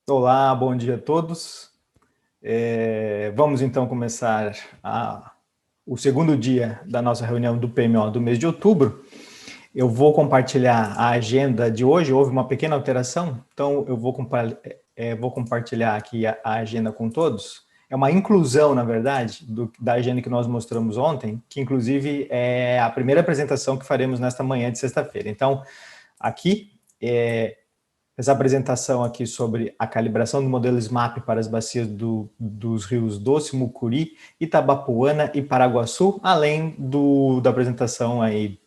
Olá, bom dia a todos. Vamos então começar o segundo dia da nossa reunião do PMO do mês de outubro. Eu vou compartilhar a agenda de hoje, houve uma pequena alteração, então eu vou compartilhar aqui a agenda com todos. É uma inclusão, na verdade, da agenda que nós mostramos ontem, que inclusive é a primeira apresentação que faremos nesta manhã de sexta-feira. Então, aqui essa apresentação aqui sobre a calibração do modelo SMAP para as bacias dos rios Doce, Mucuri, Itabapoana e Paraguaçu, além da apresentação aí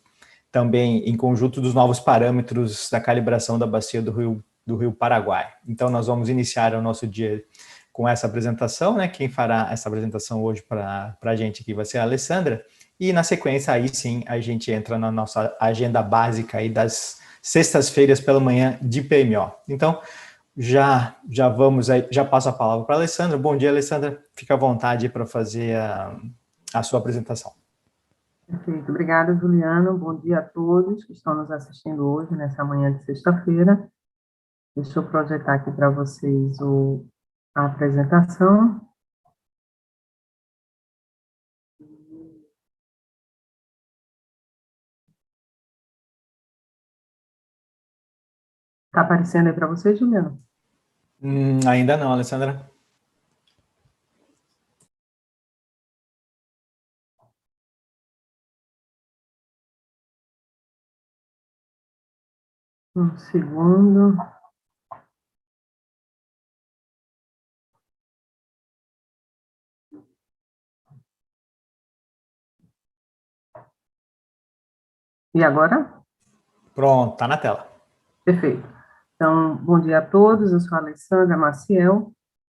também em conjunto dos novos parâmetros da calibração da bacia do rio Paraguai. Então, nós vamos iniciar o nosso dia com essa apresentação, né? Quem fará essa apresentação hoje para a gente aqui vai ser a Alessandra, e na sequência aí sim a gente entra na nossa agenda básica aí das sextas-feiras pela manhã de PMO. Então, já vamos aí, já passo a palavra para a Alessandra. Bom dia, Alessandra. Fica à vontade para fazer a sua apresentação. Perfeito. Obrigada, Juliano. Bom dia a todos que estão nos assistindo hoje, nessa manhã de sexta-feira. Deixa eu projetar aqui para vocês a apresentação. Está aparecendo aí para vocês, Juliano? Ainda não, Alessandra. Um segundo. E agora? Pronto, está na tela. Perfeito. Então, bom dia a todos. Eu sou a Alessandra Maciel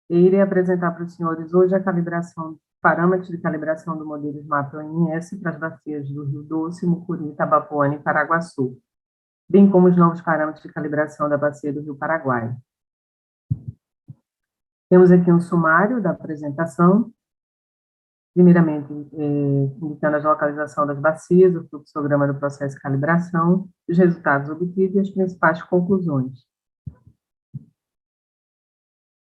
e irei apresentar para os senhores hoje a calibração, parâmetros de calibração do modelo SMAP-OMS para as bacias do Rio Doce, Mucuri, Itabapoana e Paraguaçu, bem como os novos parâmetros de calibração da bacia do Rio Paraguai. Temos aqui um sumário da apresentação, primeiramente indicando a localização das bacias, o fluxograma do processo de calibração, os resultados obtidos e as principais conclusões.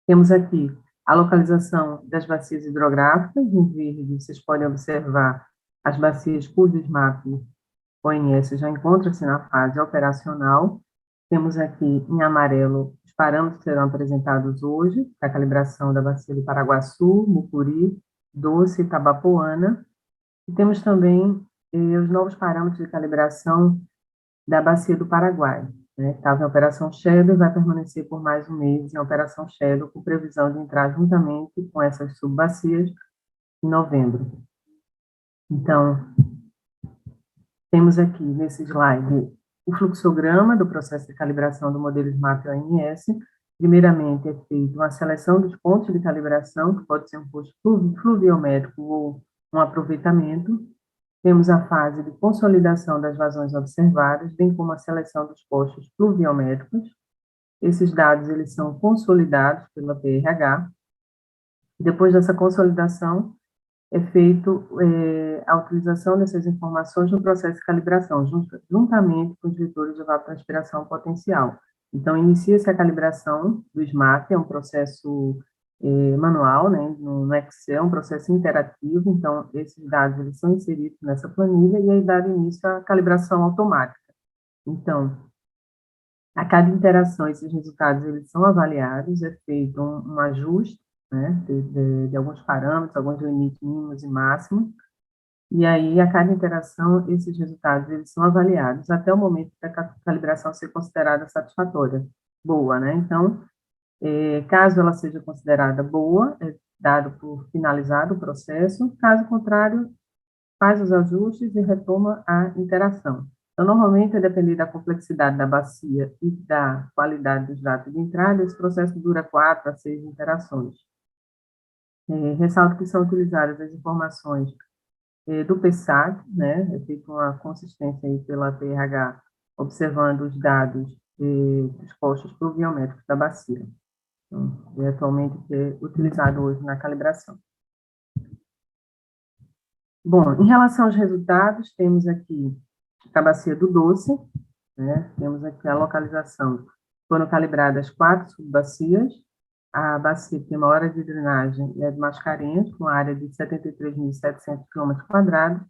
Temos aqui a localização das bacias hidrográficas, em verde vocês podem observar as bacias cujo SMAP ONS já encontra-se na fase operacional. Temos aqui em amarelo os parâmetros que serão apresentados hoje, para a calibração da bacia do Paraguaçu, Mucuri, Doce e Itabapoana. E temos também os novos parâmetros de calibração da bacia do Paraguai. Estava em operação Shadow e vai permanecer por mais um mês em operação Shadow, com previsão de entrar juntamente com essas subbacias em novembro. Então, temos aqui nesse slide o fluxograma do processo de calibração do modelo SMAP-OMS. Primeiramente, é feita uma seleção dos pontos de calibração, que pode ser um posto fluviométrico ou um aproveitamento. Temos a fase de consolidação das vazões observadas, bem como a seleção dos postos pluviométricos. Esses dados eles são consolidados pela PRH. Depois dessa consolidação, é feito a utilização dessas informações no processo de calibração, juntamente com os vetores de evapotranspiração potencial. Então, inicia-se a calibração do SMAP, é um processo manual, né, no Excel, um processo interativo, então, esses dados eles são inseridos nessa planilha e aí dá início à calibração automática. Então, a cada interação, esses resultados eles são avaliados, é feito um ajuste, né, de alguns parâmetros, alguns limites mínimos e máximos, e aí, a cada interação, esses resultados eles são avaliados até o momento da calibração ser considerada satisfatória, boa, né? Então, caso ela seja considerada boa, é dado por finalizado o processo, caso contrário, faz os ajustes e retoma a interação. Então, normalmente, a depender da complexidade da bacia e da qualidade dos dados de entrada, esse processo dura 4 a 6 interações. Ressalto que são utilizadas as informações do PSAC, né, é feita uma consistência aí pela PRH, observando os dados dos postos pluviométricos da bacia. Então, é atualmente utilizado hoje na calibração. Bom, em relação aos resultados, temos aqui a bacia do Doce, né, temos aqui a localização. Foram calibradas 4 subbacias, a bacia tem uma área de drenagem é de Mascarenhas, com área de 73.700 km².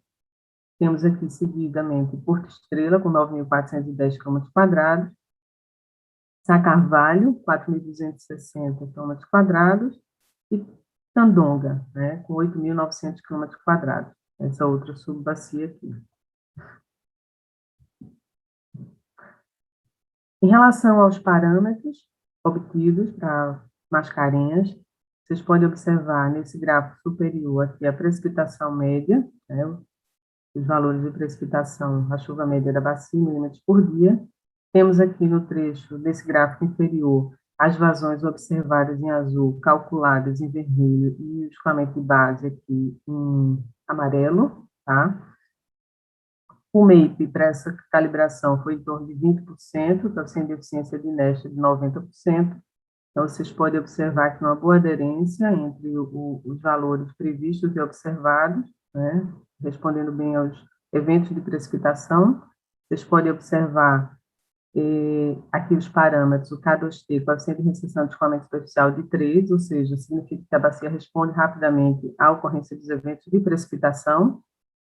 Temos aqui, seguidamente, Porto Estrela, com 9.410 km², Sá Carvalho, 4.260 km², e Tandonga, né, com 8.900 km². Essa outra subbacia aqui. Em relação aos parâmetros obtidos para Mascarenhas, vocês podem observar nesse gráfico superior aqui a precipitação média, né, os valores de precipitação, a chuva média da bacia, milímetros por dia. Temos aqui no trecho desse gráfico inferior as vazões observadas em azul, calculadas em vermelho, e o escoamento de base aqui em amarelo, tá? O MAPE para essa calibração foi em torno de 20%, está sem deficiência de Nesta de 90%. Então, vocês podem observar que uma boa aderência entre os valores previstos e observados, né, respondendo bem aos eventos de precipitação. Vocês podem observar aqui os parâmetros, o K2T, coeficiente de restrição de escoamento superficial de 3, ou seja, significa que a bacia responde rapidamente à ocorrência dos eventos de precipitação.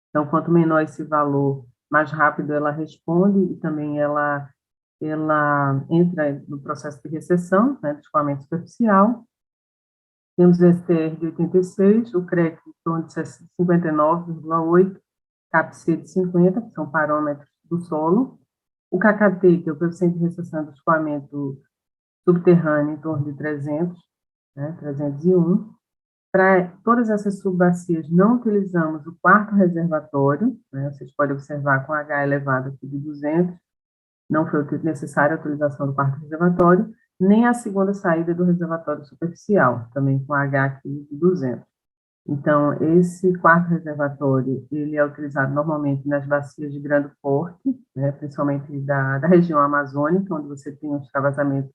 Então, quanto menor esse valor, mais rápido ela responde e também ela entra no processo de recessão, né, de escoamento superficial. Temos o STR de 86, o CREC em torno de 59,8, CAPC de 50, que são parâmetros do solo. O KKT, que é o coeficiente de recessão do escoamento subterrâneo, em torno de 300, né, 301. Para todas essas subbacias, não utilizamos o quarto reservatório, né, vocês podem observar com H elevado aqui de 200, não foi necessária a utilização do quarto reservatório, nem a segunda saída do reservatório superficial, também com H aqui de 200. Então, esse quarto reservatório, ele é utilizado normalmente nas bacias de grande porte, né, principalmente da região amazônica, onde você tem o extravasamento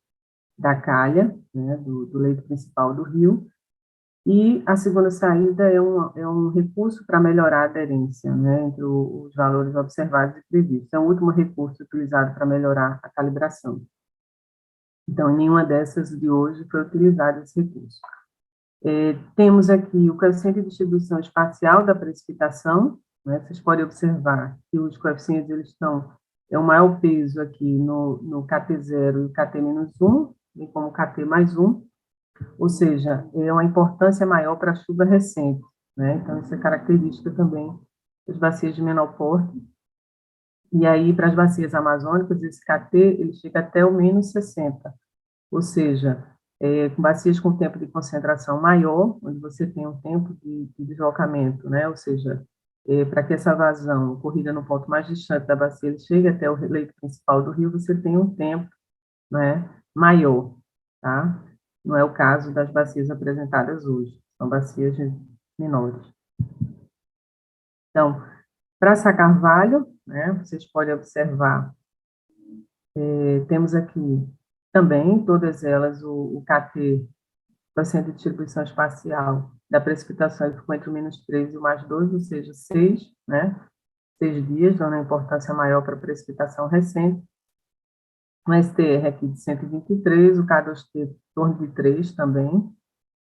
da calha, né, do leito principal do rio, e a segunda saída é um recurso para melhorar a aderência, né, entre os valores observados e previstos. É o último recurso utilizado para melhorar a calibração. Então, nenhuma dessas de hoje foi utilizado esse recurso. Temos aqui o coeficiente de distribuição espacial da precipitação, né, vocês podem observar que os coeficientes eles estão, o maior peso aqui no KT0 e o KT-1, bem como o KT mais 1, ou seja, é uma importância maior para a chuva recente, né? Então, isso é característica também das bacias de menor porte. E aí, para as bacias amazônicas, esse KT, ele chega até o menos 60, ou seja, com bacias com tempo de concentração maior, onde você tem um tempo de deslocamento, né? Ou seja, para que essa vazão ocorrida no ponto mais distante da bacia ele chegue até o leito principal do rio, você tem um tempo, né, maior, tá? Não é o caso das bacias apresentadas hoje, são bacias menores. Então, para Sá Carvalho, né, vocês podem observar, temos aqui também, todas elas, o KT, coeficiente de distribuição espacial da precipitação, ficou entre o -3 e o +2, ou seja, 6, né, 6 dias, dando uma importância maior para a precipitação recente. Um STR aqui de 123, o K2T em torno de 3 também,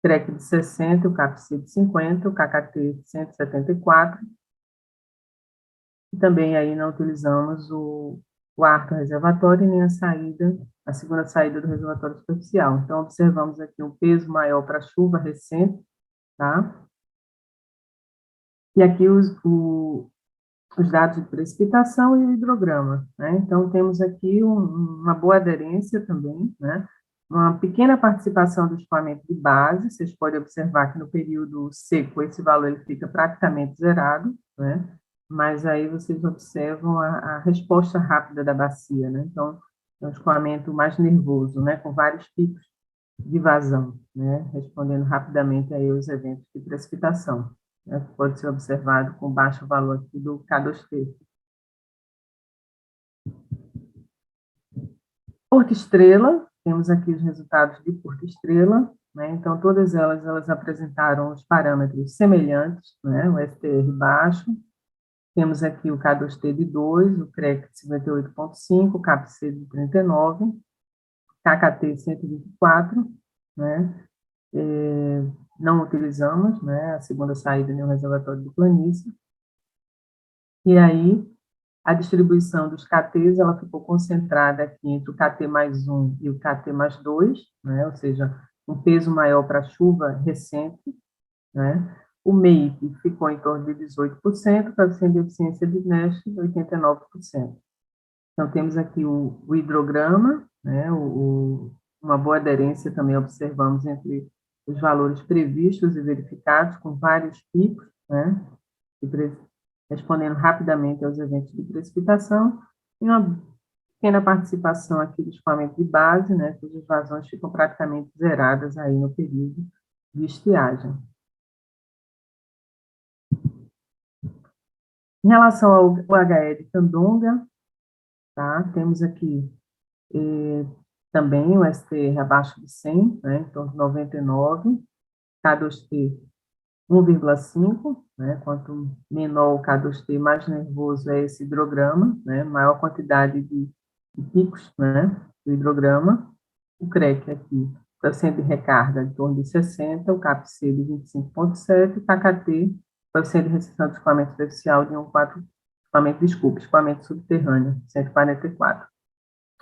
CREC de 60, o CAPC de 50, o KKT de 174, e também aí não utilizamos o quarto reservatório nem a segunda saída do reservatório superficial. Então, observamos aqui um peso maior para a chuva recente, tá? E aqui os dados de precipitação e o hidrograma, né? Então, temos aqui uma boa aderência também, né? Uma pequena participação do escoamento de base, vocês podem observar que no período seco esse valor ele fica praticamente zerado, né? Mas aí vocês observam a resposta rápida da bacia, né? Então, é um escoamento mais nervoso, né? Com vários picos de vazão, né? Respondendo rapidamente aí aos eventos de precipitação, né? Pode ser observado com baixo valor aqui do K2T. Porto Estrela, temos aqui os resultados de Porto Estrela, né? Então, todas elas apresentaram os parâmetros semelhantes, né? O STR baixo, temos aqui o K2T de 2, o CREC de 58,5, o CAPC de 39, KKT 124, né? Não utilizamos, né, a segunda saída nem o reservatório de planície. E aí, a distribuição dos KTs, ela ficou concentrada aqui entre o KT mais 1 e o KT mais 2, né, ou seja, um peso maior para chuva recente, né. O MEIP ficou em torno de 18%, coeficiente de eficiência de NEST, 89%. Então, temos aqui o hidrograma, né, uma boa aderência também observamos entre os valores previstos e verificados, com vários picos, né, respondendo rapidamente aos eventos de precipitação, e uma pequena participação aqui do escoamento de base, né, cujas vazões ficam praticamente zeradas aí no período de estiagem. Em relação ao HE de Candonga, tá, temos aqui também o STR abaixo de 100, né, em torno de 99, K2T 1,5, né, quanto menor o K2T, mais nervoso é esse hidrograma, né, maior quantidade de picos, né, do hidrograma. O CREC aqui, coeficiente de recarga em torno de 60, o CAPC de 25,7, o KKT, coeficiente de restrição de escoamento superficial de 1,4, escoamento subterrâneo, 144.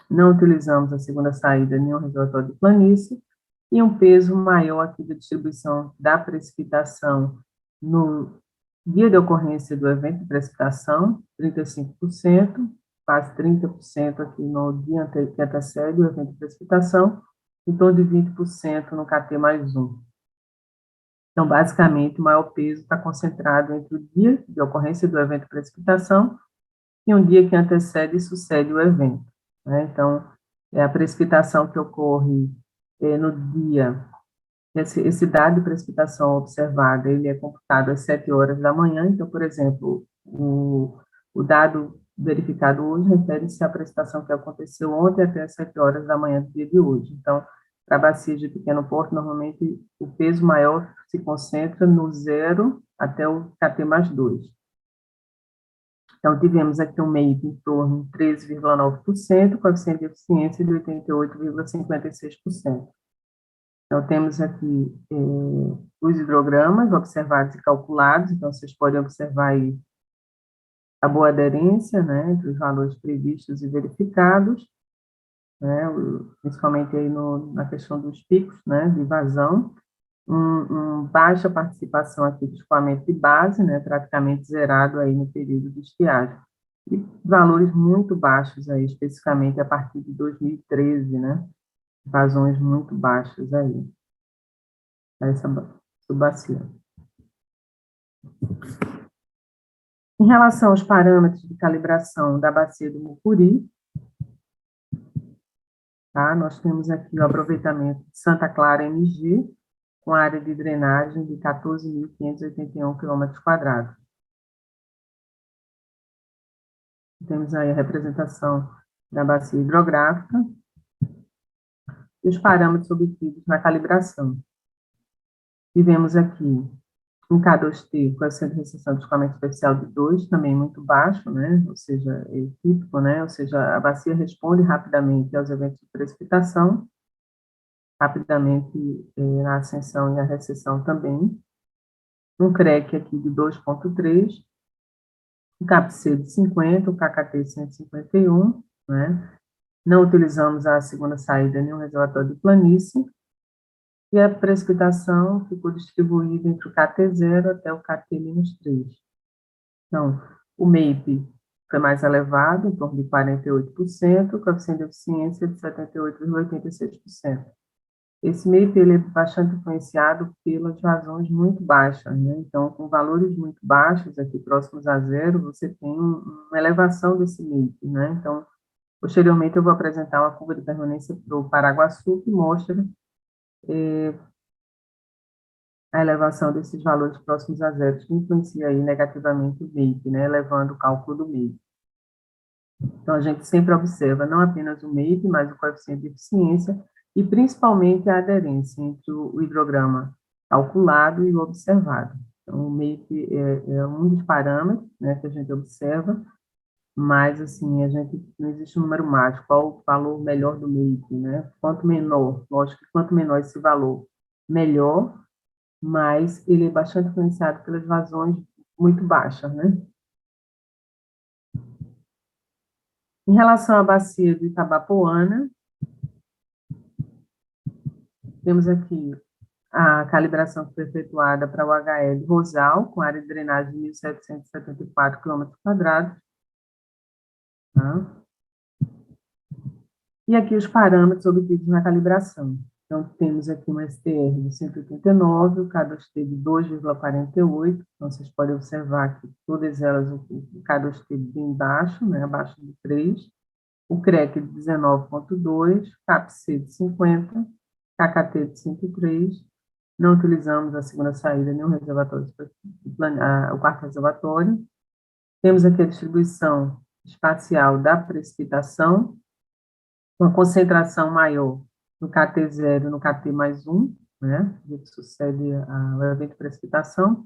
Não utilizamos a segunda saída, nenhum reservatório de planície, e um peso maior aqui da distribuição da precipitação no dia de ocorrência do evento de precipitação, 35%, quase 30% aqui no dia que antecede o evento de precipitação, em torno de 20% no KT mais 1. Então, basicamente, o maior peso está concentrado entre o dia de ocorrência do evento de precipitação e um dia que antecede e sucede o evento, né? Então, a precipitação que ocorre no dia, esse dado de precipitação observada, ele é computado às 7 horas da manhã. Então, por exemplo, o dado verificado hoje refere-se à precipitação que aconteceu ontem até às 7 horas da manhã do dia de hoje. Então, para bacias de pequeno porte, normalmente o peso maior se concentra no 0 até o KT mais 2. Então, tivemos aqui um MEIP em torno de 13,9%, coeficiente de eficiência de 88,56%. Então, temos aqui os hidrogramas observados e calculados, então vocês podem observar aí a boa aderência, né, entre os valores previstos e verificados, né, principalmente aí na questão dos picos, né, de vazão, baixa participação aqui do escoamento de base, né, praticamente zerado aí no período de estiagem, e valores muito baixos aí, especificamente a partir de 2013, né, vazões muito baixas aí, essa bacia. Em relação aos parâmetros de calibração da bacia do Mucuri, tá, nós temos aqui o aproveitamento de Santa Clara MG, com área de drenagem de 14.581 km². Temos aí a representação da bacia hidrográfica e os parâmetros obtidos na calibração. Tivemos aqui um K2T, coeficiente de restrição de escoamento superficial de 2, também muito baixo, né? Ou seja, é típico, né? Ou seja, a bacia responde rapidamente aos eventos de precipitação, rapidamente na ascensão e na recessão também. Um CREC aqui de 2,3, o CAPC de 50, o KKT 151, né? Não utilizamos a segunda saída nem o reservatório de planície, e a precipitação ficou distribuída entre o KT0 até o KT-3. Então, o MEIP foi mais elevado, em torno de 48%, o coeficiente de eficiência de 78,86%. Esse MEIP ele é bastante influenciado pelas vazões muito baixas, né? Então, com valores muito baixos, aqui próximos a zero, você tem uma elevação desse MEIP, né? Então, posteriormente eu vou apresentar uma curva de permanência para o Paraguaçu, que mostra a elevação desses valores próximos a zero, que influencia aí negativamente o MEIP, né? Elevando o cálculo do MEIP. Então, a gente sempre observa não apenas o MEIP, mas o coeficiente de eficiência, e principalmente a aderência entre o hidrograma calculado e o observado. Então, o MEIP é um dos parâmetros, né, que a gente observa, mas, assim, a gente, não existe um número mágico, qual o valor melhor do MAPE, né? Quanto menor, lógico que quanto menor esse valor, melhor, mas ele é bastante influenciado pelas vazões muito baixas, né? Em relação à bacia de Itabapoana, temos aqui a calibração que foi efetuada para o HL Rosal, com área de drenagem de 1.774 km², tá? E aqui os parâmetros obtidos na calibração. Então, temos aqui um STR de 189, o K2T de 2,48. Então, vocês podem observar que todas elas, o K2T bem baixo, né, abaixo de 3, o CREC de 19,2, CAPC de 50, KKT de 103. Não utilizamos a segunda saída, nem o reservatório, o quarto reservatório. Temos aqui a distribuição espacial da precipitação, uma concentração maior no KT0 no KT mais 1, né, que sucede ao evento de precipitação,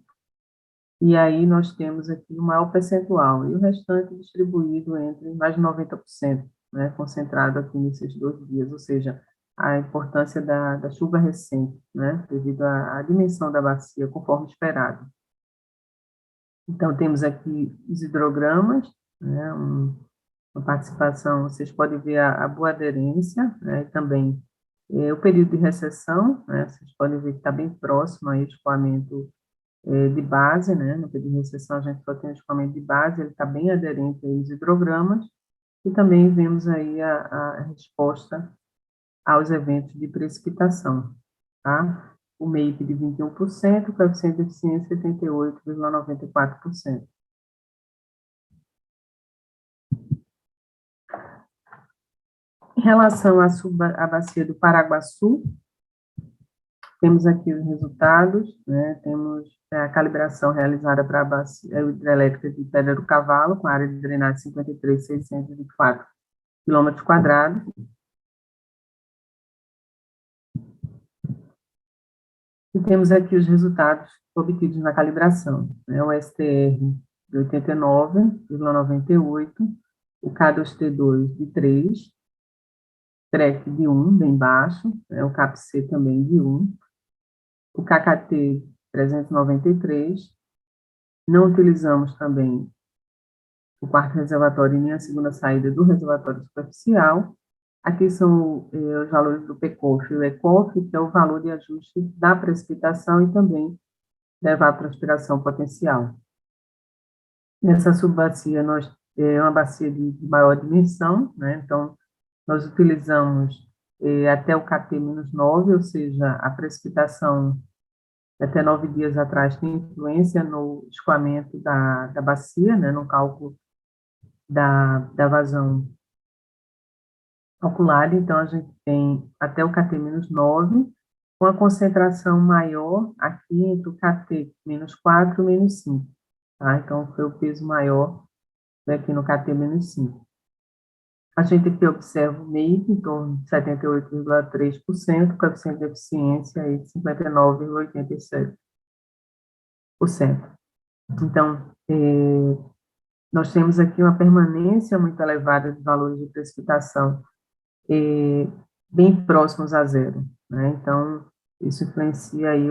e aí nós temos aqui o maior percentual, e o restante distribuído entre mais de 90%, né, concentrado aqui nesses 2 dias, ou seja, a importância da chuva recente, né, devido à dimensão da bacia, conforme esperado. Então, temos aqui os hidrogramas, né, uma participação, vocês podem ver a boa aderência, né, e também o período de recessão, né, vocês podem ver que está bem próximo ao escoamento de base, né, no período de recessão a gente só tem o escoamento de base, ele está bem aderente aos hidrogramas, e também vemos aí a resposta aos eventos de precipitação, tá? O MAPE de 21%, o coeficiente de eficiência 78,94%. Em relação à bacia do Paraguaçu, temos aqui os resultados, né? Temos a calibração realizada para a bacia hidrelétrica de Pedra do Cavalo, com área de drenagem 53.624 km². E temos aqui os resultados obtidos na calibração, né? O STR de 89,98, o K2T2 de 3, CREC de 1, bem baixo, né? O CAPC também de 1, o KKT 393, não utilizamos também o quarto reservatório nem a segunda saída do reservatório superficial. Aqui são os valores do PECOF e o ECOF, que é o valor de ajuste da precipitação e também da evapotranspiração potencial. Nessa subbacia, é uma bacia de maior dimensão, né? Então, nós utilizamos até o KT-9, ou seja, a precipitação até 9 dias atrás tem influência no escoamento da bacia, né, no cálculo da vazão calculada. Então, a gente tem até o KT-9, com a concentração maior aqui entre o KT-4 e o -5. Tá? Então, foi o peso maior aqui no KT-5. A gente aqui observa o MAPE em torno de 78,3%, coeficiente de eficiência aí de 59,87%. Então, nós temos aqui uma permanência muito elevada de valores de precipitação bem próximos a zero, né? Então, isso influencia aí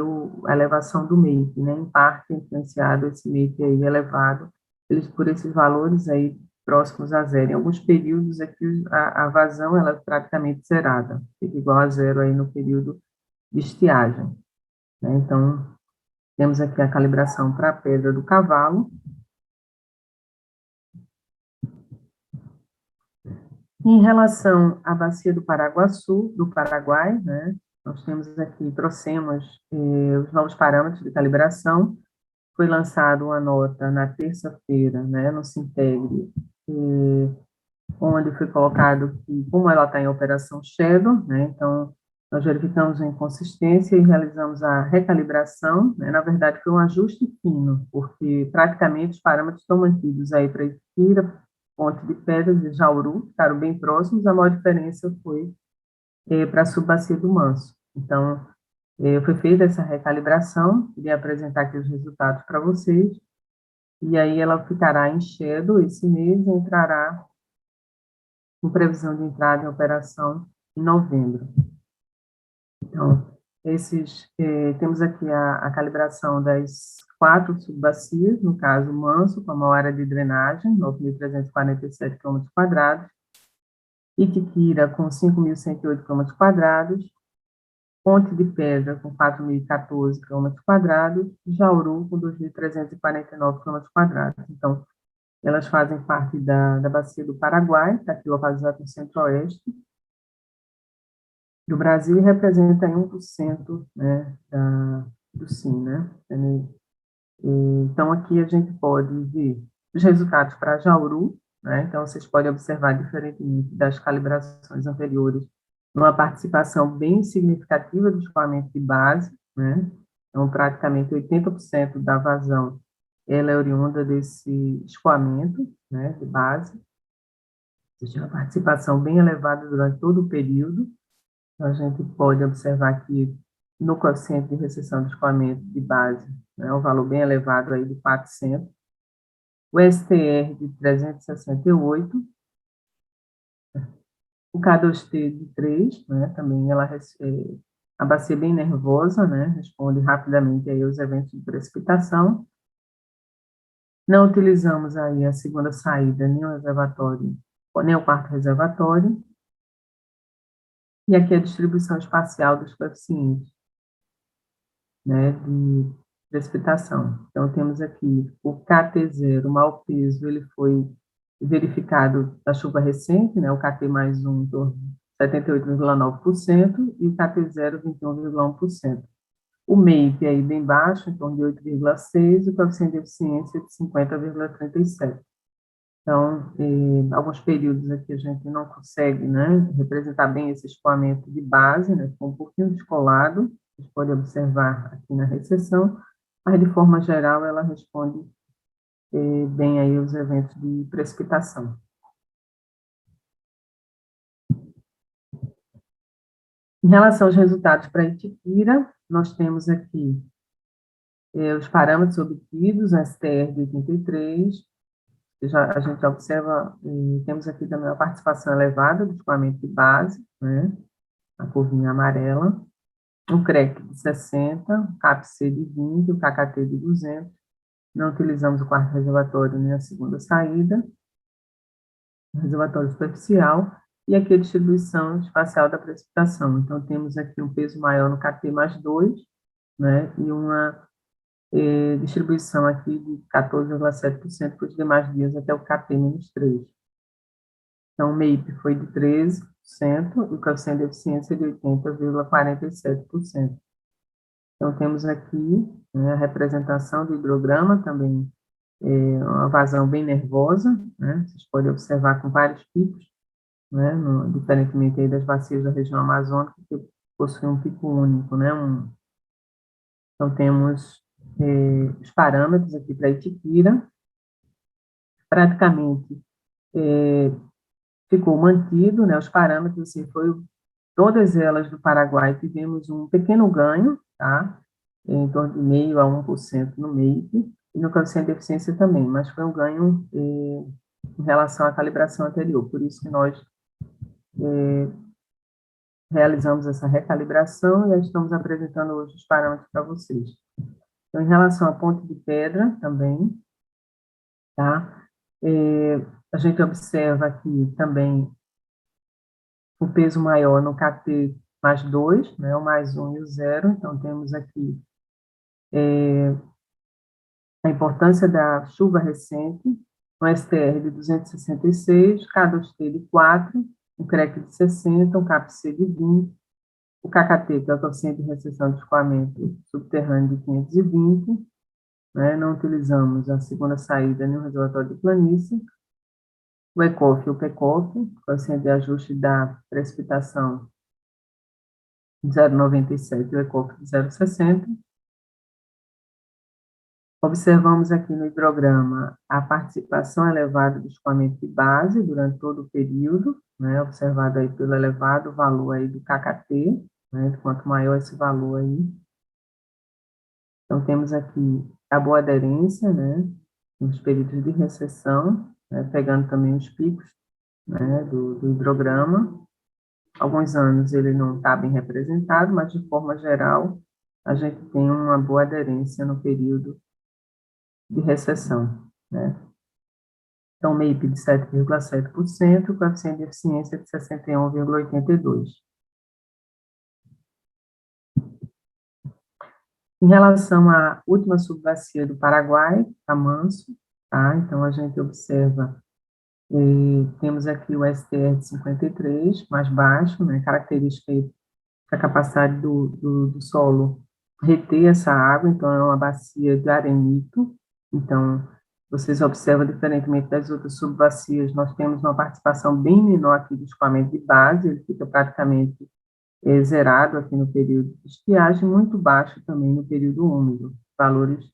a elevação do MAPE, né? Em parte influenciado esse MAPE aí elevado por esses valores aí próximos a zero. Em alguns períodos aqui a vazão ela é praticamente zerada, fica igual a zero aí no período de estiagem, né? Então, temos aqui a calibração para a Pedra do Cavalo. Em relação à bacia do Paraguaçu, do Paraguai, né, nós temos aqui, trouxemos os novos parâmetros de calibração. Foi lançada uma nota na terça-feira, né, no Sintegre, onde foi colocado que, como ela está em operação Shadow, né, então nós verificamos a inconsistência e realizamos a recalibração, né, na verdade foi um ajuste fino, porque praticamente os parâmetros estão mantidos aí para Itira, Ponte de Pedras e Jauru, ficaram bem próximos, a maior diferença foi para a subbacia do Manso. Então, foi feita essa recalibração, queria apresentar aqui os resultados para vocês. e aí ela ficará em shadow esse mês e entrará com previsão de entrada em operação em novembro. Então, temos aqui a calibração das 4 subbacias, no caso, Manso, com a maior área de drenagem, 9.347 km², Itiquira, com 5.108 km², Ponte de Pedra, com 4.014 km², e Jauru, com 2.349 km². Então, elas fazem parte da Bacia do Paraguai, está aqui localizada no centro-oeste do Brasil, e representa 1%, né, do SIM, né? Então, aqui a gente pode ver os resultados para Jauru, né? Então, vocês podem observar, diferentemente das calibrações anteriores, uma participação bem significativa do escoamento de base, né? Então, praticamente 80% da vazão ela é oriunda desse escoamento, né, de base. Existe uma participação bem elevada durante todo o período. Então, a gente pode observar que no coeficiente de recessão de escoamento de base, né, um valor bem elevado aí de 400, o STR de 368, o K2T de 3, né, também a bacia bem nervosa, né, responde rapidamente aí aos eventos de precipitação. Não utilizamos aí a segunda saída, nem o reservatório, nem o quarto reservatório. E aqui a distribuição espacial dos coeficientes, né, de precipitação. Então, temos aqui o KT0, o mau peso, ele foi verificado da chuva recente, né, o KT mais 1 em torno de 78,9%, e o KT0, 21,1%. O MEIP aí bem baixo, em torno de 8,6%, e o coeficiente de eficiência de 50,37%. Então, alguns períodos aqui a gente não consegue, né, representar bem esse escoamento de base, né, ficou um pouquinho descolado, vocês podem observar aqui na recessão, mas de forma geral ela responde bem aí os eventos de precipitação. Em relação aos resultados para Itiquira, nós temos aqui os parâmetros obtidos, STR de 83, a gente observa, temos aqui também a participação elevada do escoamento de base, né, a curvinha amarela, um CREC de 60, o CAPC de 20, o KKT de 200, não utilizamos o quarto reservatório nem a segunda saída, o reservatório superficial, e aqui a distribuição espacial da precipitação. Então, temos aqui um peso maior no KT mais 2, né, e uma distribuição aqui de 14,7% para os demais dias até o KT menos 3. Então, o MEIP foi de 13%, e o coeficiente de eficiência de 80,47%. Então, temos aqui, né, a representação do hidrograma, também uma vazão bem nervosa, né, vocês podem observar com vários picos, né, diferentemente aí das bacias da região amazônica, que possuem um pico único, né, então temos os parâmetros aqui para Itiquira, praticamente ficou mantido, né, os parâmetros, assim, todas elas do Paraguai tivemos um pequeno ganho, tá, em torno de 0,5% a 1% no MEIP, e no coeficiente de eficiência também, mas foi um ganho em relação à calibração anterior, por isso que nós realizamos essa recalibração e estamos apresentando hoje os parâmetros para vocês. Então, em relação à Ponte de Pedra também, tá, a gente observa aqui também o peso maior no KT mais 2, né, o mais 1 e o 0, então temos aqui a importância da chuva recente, um STR de 266, K2T de 4, um CREC de 60, um CAPC de 20, o KKT, que é o coeficiente de recessão de escoamento subterrâneo de 520, né, não utilizamos a segunda saída nem o reservatório de planície, o ECOF e o PECOF, coeficiente de ajuste da precipitação de 0,97 e o ECOF de 0,60. Observamos aqui no hidrograma a participação elevada do escoamento de base durante todo o período, né, observado aí pelo elevado valor aí do KKT, né, quanto maior esse valor aí. Então, temos aqui a boa aderência, né, nos períodos de recessão, né, pegando também os picos, né, do hidrograma. Alguns anos ele não está bem representado, mas, de forma geral, a gente tem uma boa aderência no período de recessão, né? Então, MEIP de 7,7%, coeficiente de eficiência de 61,82%. Em relação à última subbacia do Paraguai, a Manso, tá? Então, a gente observa, temos aqui o STR de 53, mais baixo, né? Característica da capacidade do solo reter essa água, então é uma bacia de arenito. Então, vocês observam, diferentemente das outras subbacias, nós temos uma participação bem menor aqui do escoamento de base, ele fica praticamente zerado aqui no período de estiagem, muito baixo também no período úmido, valores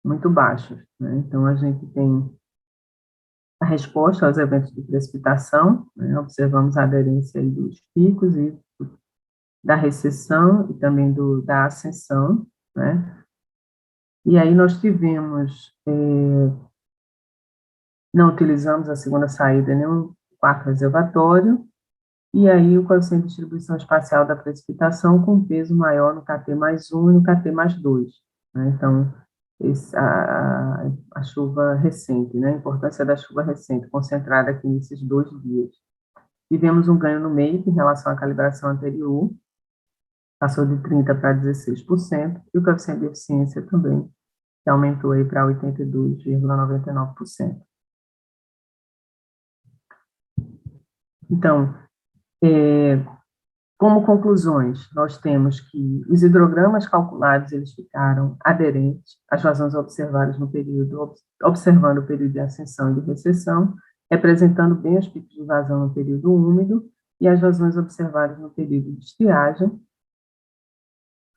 muito baixos, né? Então, a gente tem a resposta aos eventos de precipitação, né? Observamos a aderência aí dos picos e da recessão e também da ascensão, né? E aí nós tivemos, não utilizamos a segunda saída nem o quarto reservatório, e aí o coeficiente de distribuição espacial da precipitação com peso maior no KT mais 1 e no KT mais 2, né? Então, a chuva recente, né? A importância da chuva recente, concentrada aqui nesses 2 dias. Tivemos um ganho no meio em relação à calibração anterior, passou de 30% para 16%, e o coeficiente de eficiência também, que aumentou aí para 82,99%. Então, como conclusões, nós temos que os hidrogramas calculados, eles ficaram aderentes às vazões observadas no período, observando o período de ascensão e de recessão, representando bem os picos de vazão no período úmido e as vazões observadas no período de estiagem.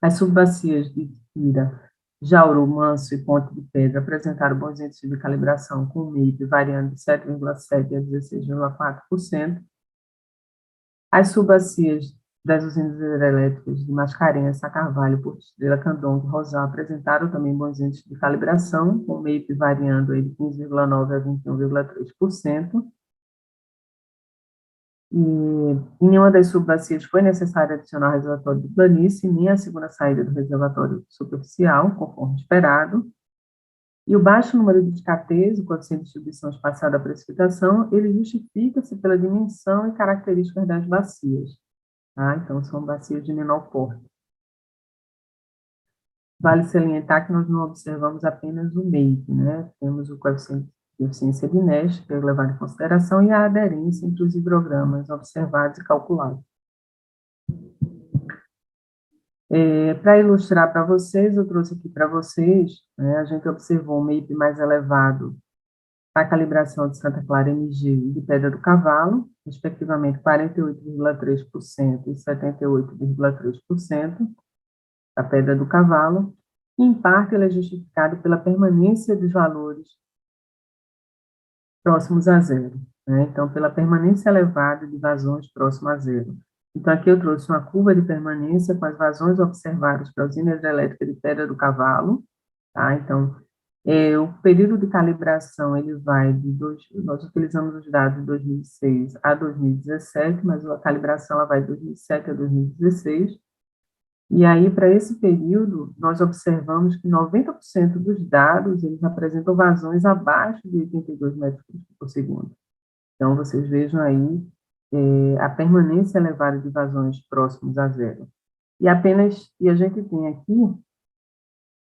As subbacias de Ira, Jauru, Manso e Ponte de Pedra apresentaram bons índices de calibração, com o MIP variando de 7,7% a 16,4%. As subbacias das usinas hidrelétricas de Mascarenhas, Sacarvalho, Porto Estrela, Candonga e Rosal apresentaram também bons índices de calibração, com o MIP variando de 15,9% a 21,3%. E em nenhuma das subbacias foi necessário adicionar o reservatório de planície, nem a segunda saída do reservatório superficial, conforme esperado. E o baixo número de KTs, o coeficiente de distribuição espacial da precipitação, ele justifica-se pela dimensão e características das bacias, tá? Então, são bacias de menor porte. Vale salientar que nós não observamos apenas o MEIP, né? Temos o coeficiente de eficiência de Nest, que é levado em consideração, e a aderência entre os hidrogramas observados e calculados. Para ilustrar para vocês, eu trouxe aqui para vocês, né, a gente observou um MEIP mais elevado para a calibração de Santa Clara MG e de Pedra do Cavalo, respectivamente 48,3% e 78,3% da Pedra do Cavalo, e, em parte, ele é justificado pela permanência dos valores próximos a zero, né? Então, pela permanência elevada de vazões próximas a zero. Então, aqui eu trouxe uma curva de permanência com as vazões observadas para a usina hidrelétrica de Pedra do Cavalo, tá? Então, o período de calibração, ele vai nós utilizamos os dados de 2006 a 2017, mas a calibração ela vai de 2007 a 2016, e aí, para esse período, nós observamos que 90% dos dados, eles apresentam vazões abaixo de 82 metros cúbicos por segundo. Então, vocês vejam aí a permanência elevada de vazões próximos a zero. E a gente tem aqui,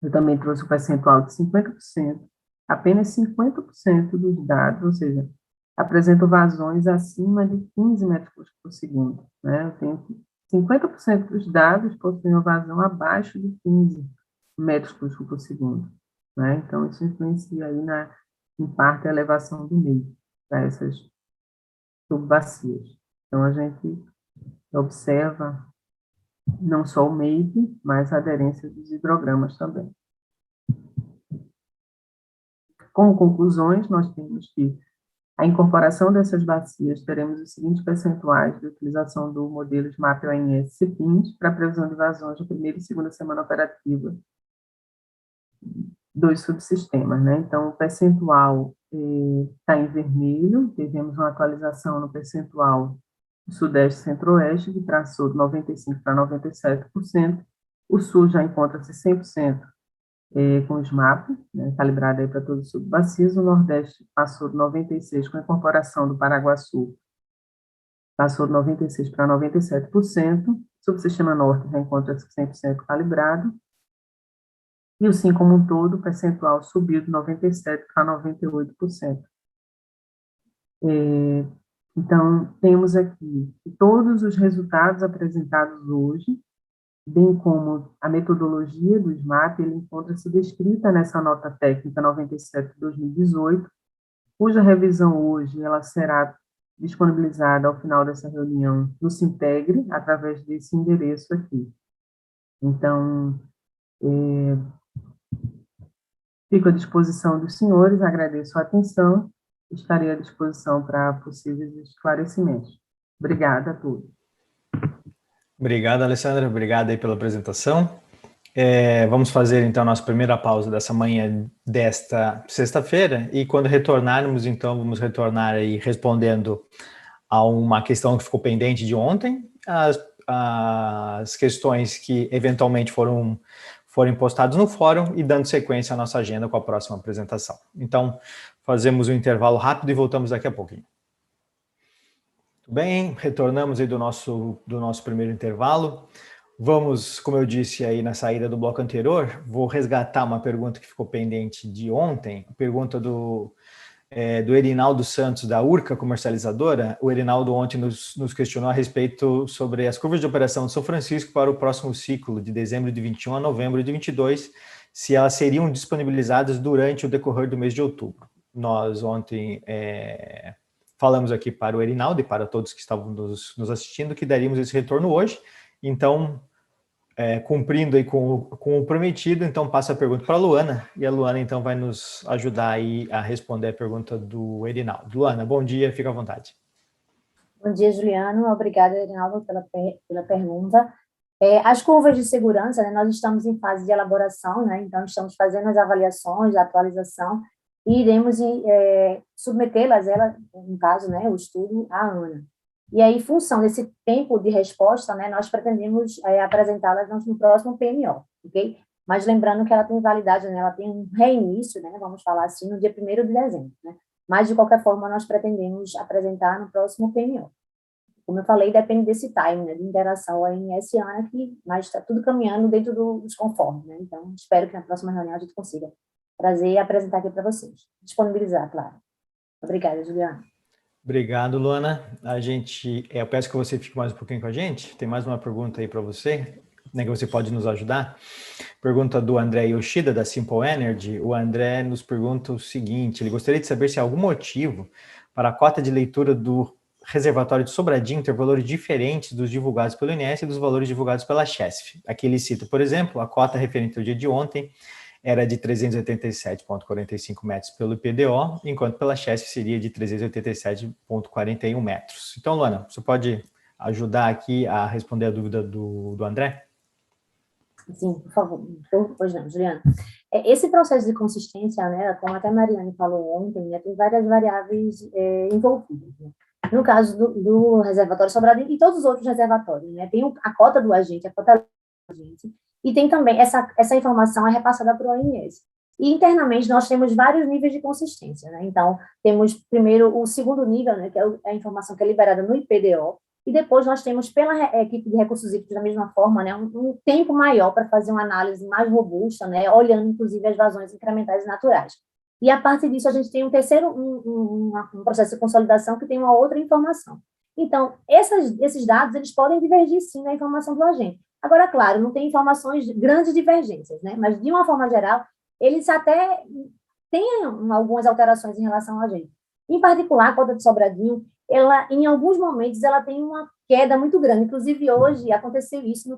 eu também trouxe o percentual de 50%, apenas 50% dos dados, ou seja, apresentam vazões acima de 15 metros cúbicos por segundo, né? Eu tenho 50% dos dados possuem uma vazão abaixo de 15 metros cúbicos por segundo, né? Então, isso influencia aí, em parte, a elevação do meio para essas subbacias. Então, a gente observa não só o MEIP, mas a aderência dos hidrogramas também. Como conclusões, nós temos que a incorporação dessas bacias, teremos os seguintes percentuais de utilização do modelo SMAP ONS CPINS para previsão de vazões na primeira e segunda semana operativa dos subsistemas, né? Então, o percentual está em vermelho, tivemos uma atualização no percentual do Sudeste e Centro-Oeste, que traçou de 95% para 97%. O Sul já encontra-se 100% com o SMAP, né, calibrado aí para todos os subbacias. O Nordeste passou de 96%, com a incorporação do Paraguaçu, passou de 96% para 97%. O subsistema Norte já encontra-se 100% calibrado. E o SIM como um todo, o percentual subiu de 97% para 98%. Então, temos aqui todos os resultados apresentados hoje, bem como a metodologia do SMAP, ele encontra-se descrita nessa nota técnica 97 de 2018, cuja revisão hoje ela será disponibilizada ao final dessa reunião no Sintegre, através desse endereço aqui. Então, fico à disposição dos senhores, agradeço a atenção, estarei à disposição para possíveis esclarecimentos. Obrigada a todos. Obrigado, Alessandra. Obrigado aí pela apresentação. Vamos fazer, então, a nossa primeira pausa dessa manhã desta sexta-feira e quando retornarmos, então, vamos retornar aí respondendo a uma questão que ficou pendente de ontem, as questões que eventualmente forem postadas no fórum e dando sequência à nossa agenda com a próxima apresentação. Então, fazemos um intervalo rápido e voltamos daqui a pouquinho. Tudo bem, retornamos aí do nosso primeiro intervalo. Vamos, como eu disse aí na saída do bloco anterior, vou resgatar uma pergunta que ficou pendente de ontem, a pergunta do Erinaldo Santos, da Urca Comercializadora. O Erinaldo ontem nos questionou a respeito sobre as curvas de operação de São Francisco para o próximo ciclo, de dezembro de 21 a novembro de 22, se elas seriam disponibilizadas durante o decorrer do mês de outubro. Nós ontem falamos aqui para o Erinaldo e para todos que estavam nos assistindo que daríamos esse retorno hoje. Então, cumprindo aí com o prometido, então passo a pergunta para a Luana, e a Luana então vai nos ajudar aí a responder a pergunta do Erinaldo. Luana, bom dia, fica à vontade. Bom dia, Juliano. Obrigada, Erinaldo, pela pergunta. As curvas de segurança, né, nós estamos em fase de elaboração, né, então estamos fazendo as avaliações, a atualização, e iremos submetê-las, no caso, né, o estudo, à ANA. E aí, em função desse tempo de resposta, né, nós pretendemos apresentá-las no próximo PMO, ok? Mas lembrando que ela tem validade, né, ela tem um reinício, né, vamos falar assim, no dia 1º de dezembro, né? Mas, de qualquer forma, nós pretendemos apresentar no próximo PMO. Como eu falei, depende desse time, né, de interação aí nesse ano aqui, mas está tudo caminhando dentro dos conformes, né? Então, espero que na próxima reunião a gente consiga trazer e apresentar aqui para vocês. Disponibilizar, claro. Obrigada, Juliana. Obrigado, Luana. Eu peço que você fique mais um pouquinho com a gente. Tem mais uma pergunta aí para você, né, que você pode nos ajudar. Pergunta do André Yoshida, da Simple Energy. O André nos pergunta o seguinte: ele gostaria de saber se há algum motivo para a cota de leitura do reservatório de Sobradinho ter valores diferentes dos divulgados pelo INES e dos valores divulgados pela Chesf. Aqui ele cita, por exemplo, a cota referente ao dia de ontem era de 387,45 metros pelo IPDO, enquanto pela Chesf seria de 387,41 metros. Então, Luana, você pode ajudar aqui a responder a dúvida do André? Sim, por favor. Pois não, Juliana. Esse processo de consistência, né, como até a Mariane falou ontem, né, tem várias variáveis envolvidas. Né? No caso do reservatório Sobradinho e todos os outros reservatórios, né, tem a cota do agente, a cota do agente, e tem também, essa informação é repassada para o ONS. E internamente nós temos vários níveis de consistência, né? Então, temos primeiro o segundo nível, né, que é a informação que é liberada no IPDO, e depois nós temos pela equipe de recursos hídricos da mesma forma, né, um tempo maior para fazer uma análise mais robusta, né, olhando inclusive as vazões incrementais e naturais. E a partir disso a gente tem um terceiro, um processo de consolidação que tem uma outra informação. Então, esses dados, eles podem divergir sim na informação do agente. Agora, claro, não tem informações, grandes divergências, né? Mas, de uma forma geral, eles até têm algumas alterações em relação ao agente. Em particular, a cota de Sobradinho, ela, em alguns momentos, ela tem uma queda muito grande. Inclusive, hoje, aconteceu isso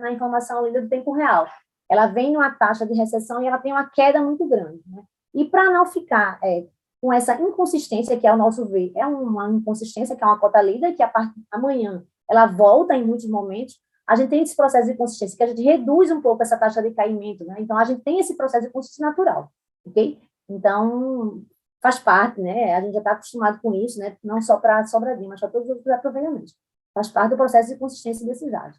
na informação ainda do tempo real. Ela vem numa taxa de recessão e ela tem uma queda muito grande, né? E para não ficar com essa inconsistência, que ao nosso ver é uma inconsistência, que é uma cota lida, que amanhã ela volta em muitos momentos, a gente tem esse processo de consistência, que a gente reduz um pouco essa taxa de caimento, né? Então, a gente tem esse processo de consistência natural, ok? Então, faz parte, né? A gente já está acostumado com isso, né? Não só para Sobradinho, mas para todos os outros aproveitamentos. Faz parte do processo de consistência desses dados,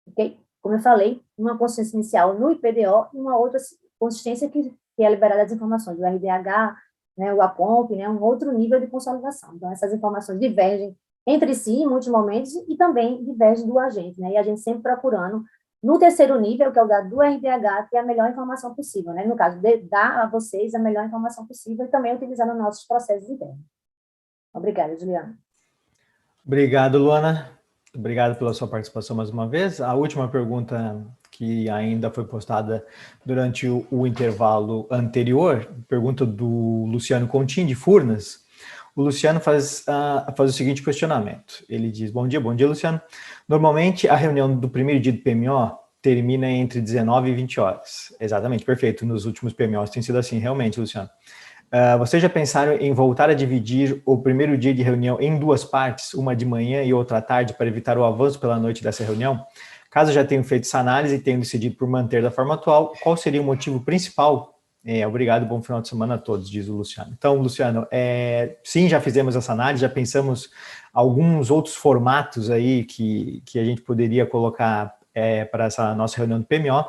ok? Como eu falei, uma consistência inicial no IPDO e uma outra consistência que é liberada das informações do RDH, né, o APOMP, né, um outro nível de consolidação. Então, essas informações divergem entre si, em muitos momentos, e também divergem do agente, né? E a gente sempre procurando, no terceiro nível, que é o dado do RDH, ter a melhor informação possível, né? No caso, de dar a vocês a melhor informação possível e também utilizar nos nossos processos internos. Obrigada, Juliana. Obrigado, Luana. Obrigado pela sua participação mais uma vez. A última pergunta que ainda foi postada durante o intervalo anterior, pergunta do Luciano Contin, de Furnas. O Luciano faz o seguinte questionamento. Ele diz, bom dia, Luciano. Normalmente, a reunião do primeiro dia do PMO termina entre 19 e 20 horas. Exatamente, perfeito. Nos últimos PMOs tem sido assim, realmente, Luciano. Vocês já pensaram em voltar a dividir o primeiro dia de reunião em duas partes, uma de manhã e outra à tarde, para evitar o avanço pela noite dessa reunião? Caso já tenham feito essa análise e tenham decidido por manter da forma atual, qual seria o motivo principal? Obrigado, bom final de semana a todos, diz o Luciano. Então, Luciano, sim, já fizemos essa análise, já pensamos alguns outros formatos aí que a gente poderia colocar para essa nossa reunião do PMO,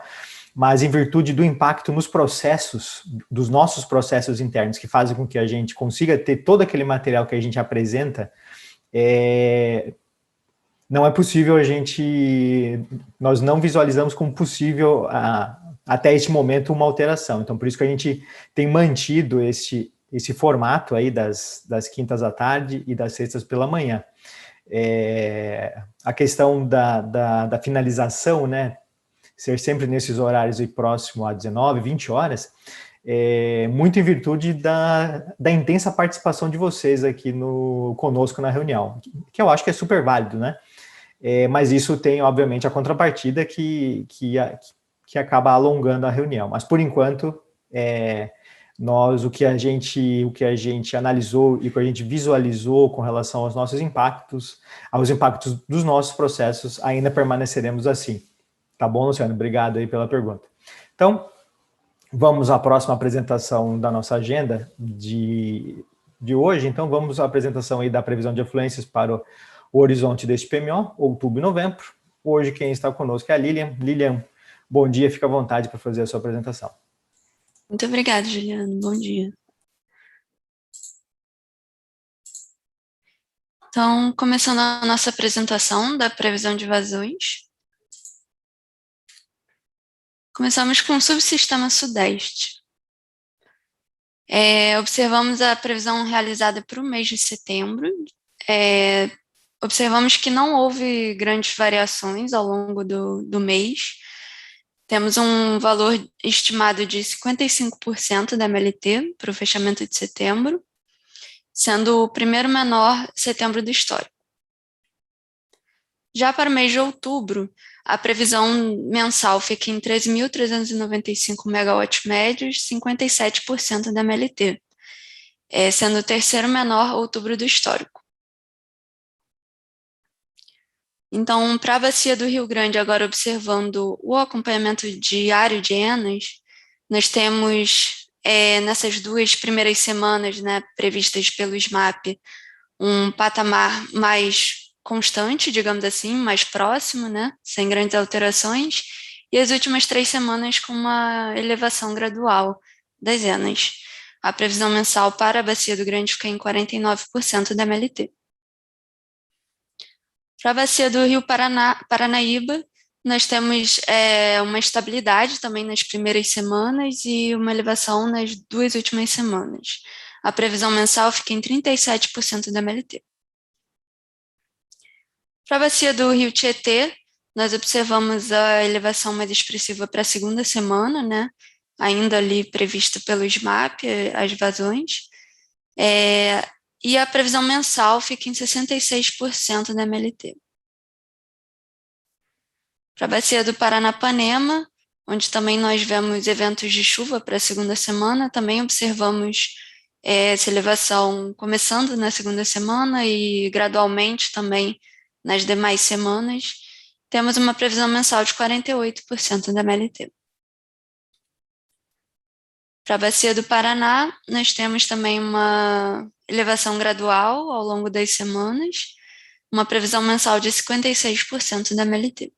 mas em virtude do impacto nos processos, dos nossos processos internos, que fazem com que a gente consiga ter todo aquele material que a gente apresenta, não é possível nós não visualizamos como possível, até este momento, uma alteração. Então, por isso que a gente tem mantido esse formato aí das quintas à tarde e das sextas pela manhã. A questão da finalização, né, ser sempre nesses horários e próximo a 19, 20 horas, muito em virtude da intensa participação de vocês aqui conosco na reunião, que eu acho que é super válido, né? Mas isso tem, obviamente, a contrapartida que acaba alongando a reunião. Mas, por enquanto, o que a gente analisou e o que a gente visualizou com relação aos nossos impactos, aos impactos dos nossos processos, ainda permaneceremos assim. Tá bom, Luciano? Obrigado aí pela pergunta. Então, vamos à próxima apresentação da nossa agenda de hoje. Então, vamos à apresentação aí da previsão de afluências para o horizonte deste PMO, outubro e novembro. Hoje, quem está conosco é a Lilian. Lilian, bom dia, fica à vontade para fazer a sua apresentação. Muito obrigada, Juliano. Bom dia. Então, começando a nossa apresentação da previsão de vazões. Começamos com o subsistema Sudeste. Observamos a previsão realizada para o mês de setembro. Observamos que não houve grandes variações ao longo do mês. Temos um valor estimado de 55% da MLT para o fechamento de setembro, sendo o primeiro menor setembro do histórico. Já para o mês de outubro, a previsão mensal fica em 13.395 megawatts médios, 57% da MLT, sendo o terceiro menor outubro do histórico. Então, para a bacia do Rio Grande, agora observando o acompanhamento diário de ENAs, nós temos, nessas duas primeiras semanas, né, previstas pelo SMAP, um patamar mais constante, digamos assim, mais próximo, né, sem grandes alterações, e as últimas 3 semanas com uma elevação gradual das ENAs. A previsão mensal para a bacia do Grande fica em 49% da MLT. Para a bacia do Rio Paranaíba, nós temos uma estabilidade também nas primeiras semanas e uma elevação nas 2 últimas semanas. A previsão mensal fica em 37% da MLT. Para a bacia do Rio Tietê, nós observamos a elevação mais expressiva para a segunda semana, né? Ainda ali prevista pelo SMAP, as vazões. E a previsão mensal fica em 66% da MLT. Para a bacia do Paranapanema, onde também nós vemos eventos de chuva para a segunda semana, também observamos essa elevação começando na segunda semana e gradualmente também nas demais semanas. temos uma previsão mensal de 48% da MLT. Para a Bacia do Paraná, nós temos também uma elevação gradual ao longo das semanas, uma previsão mensal de 56% da MLT.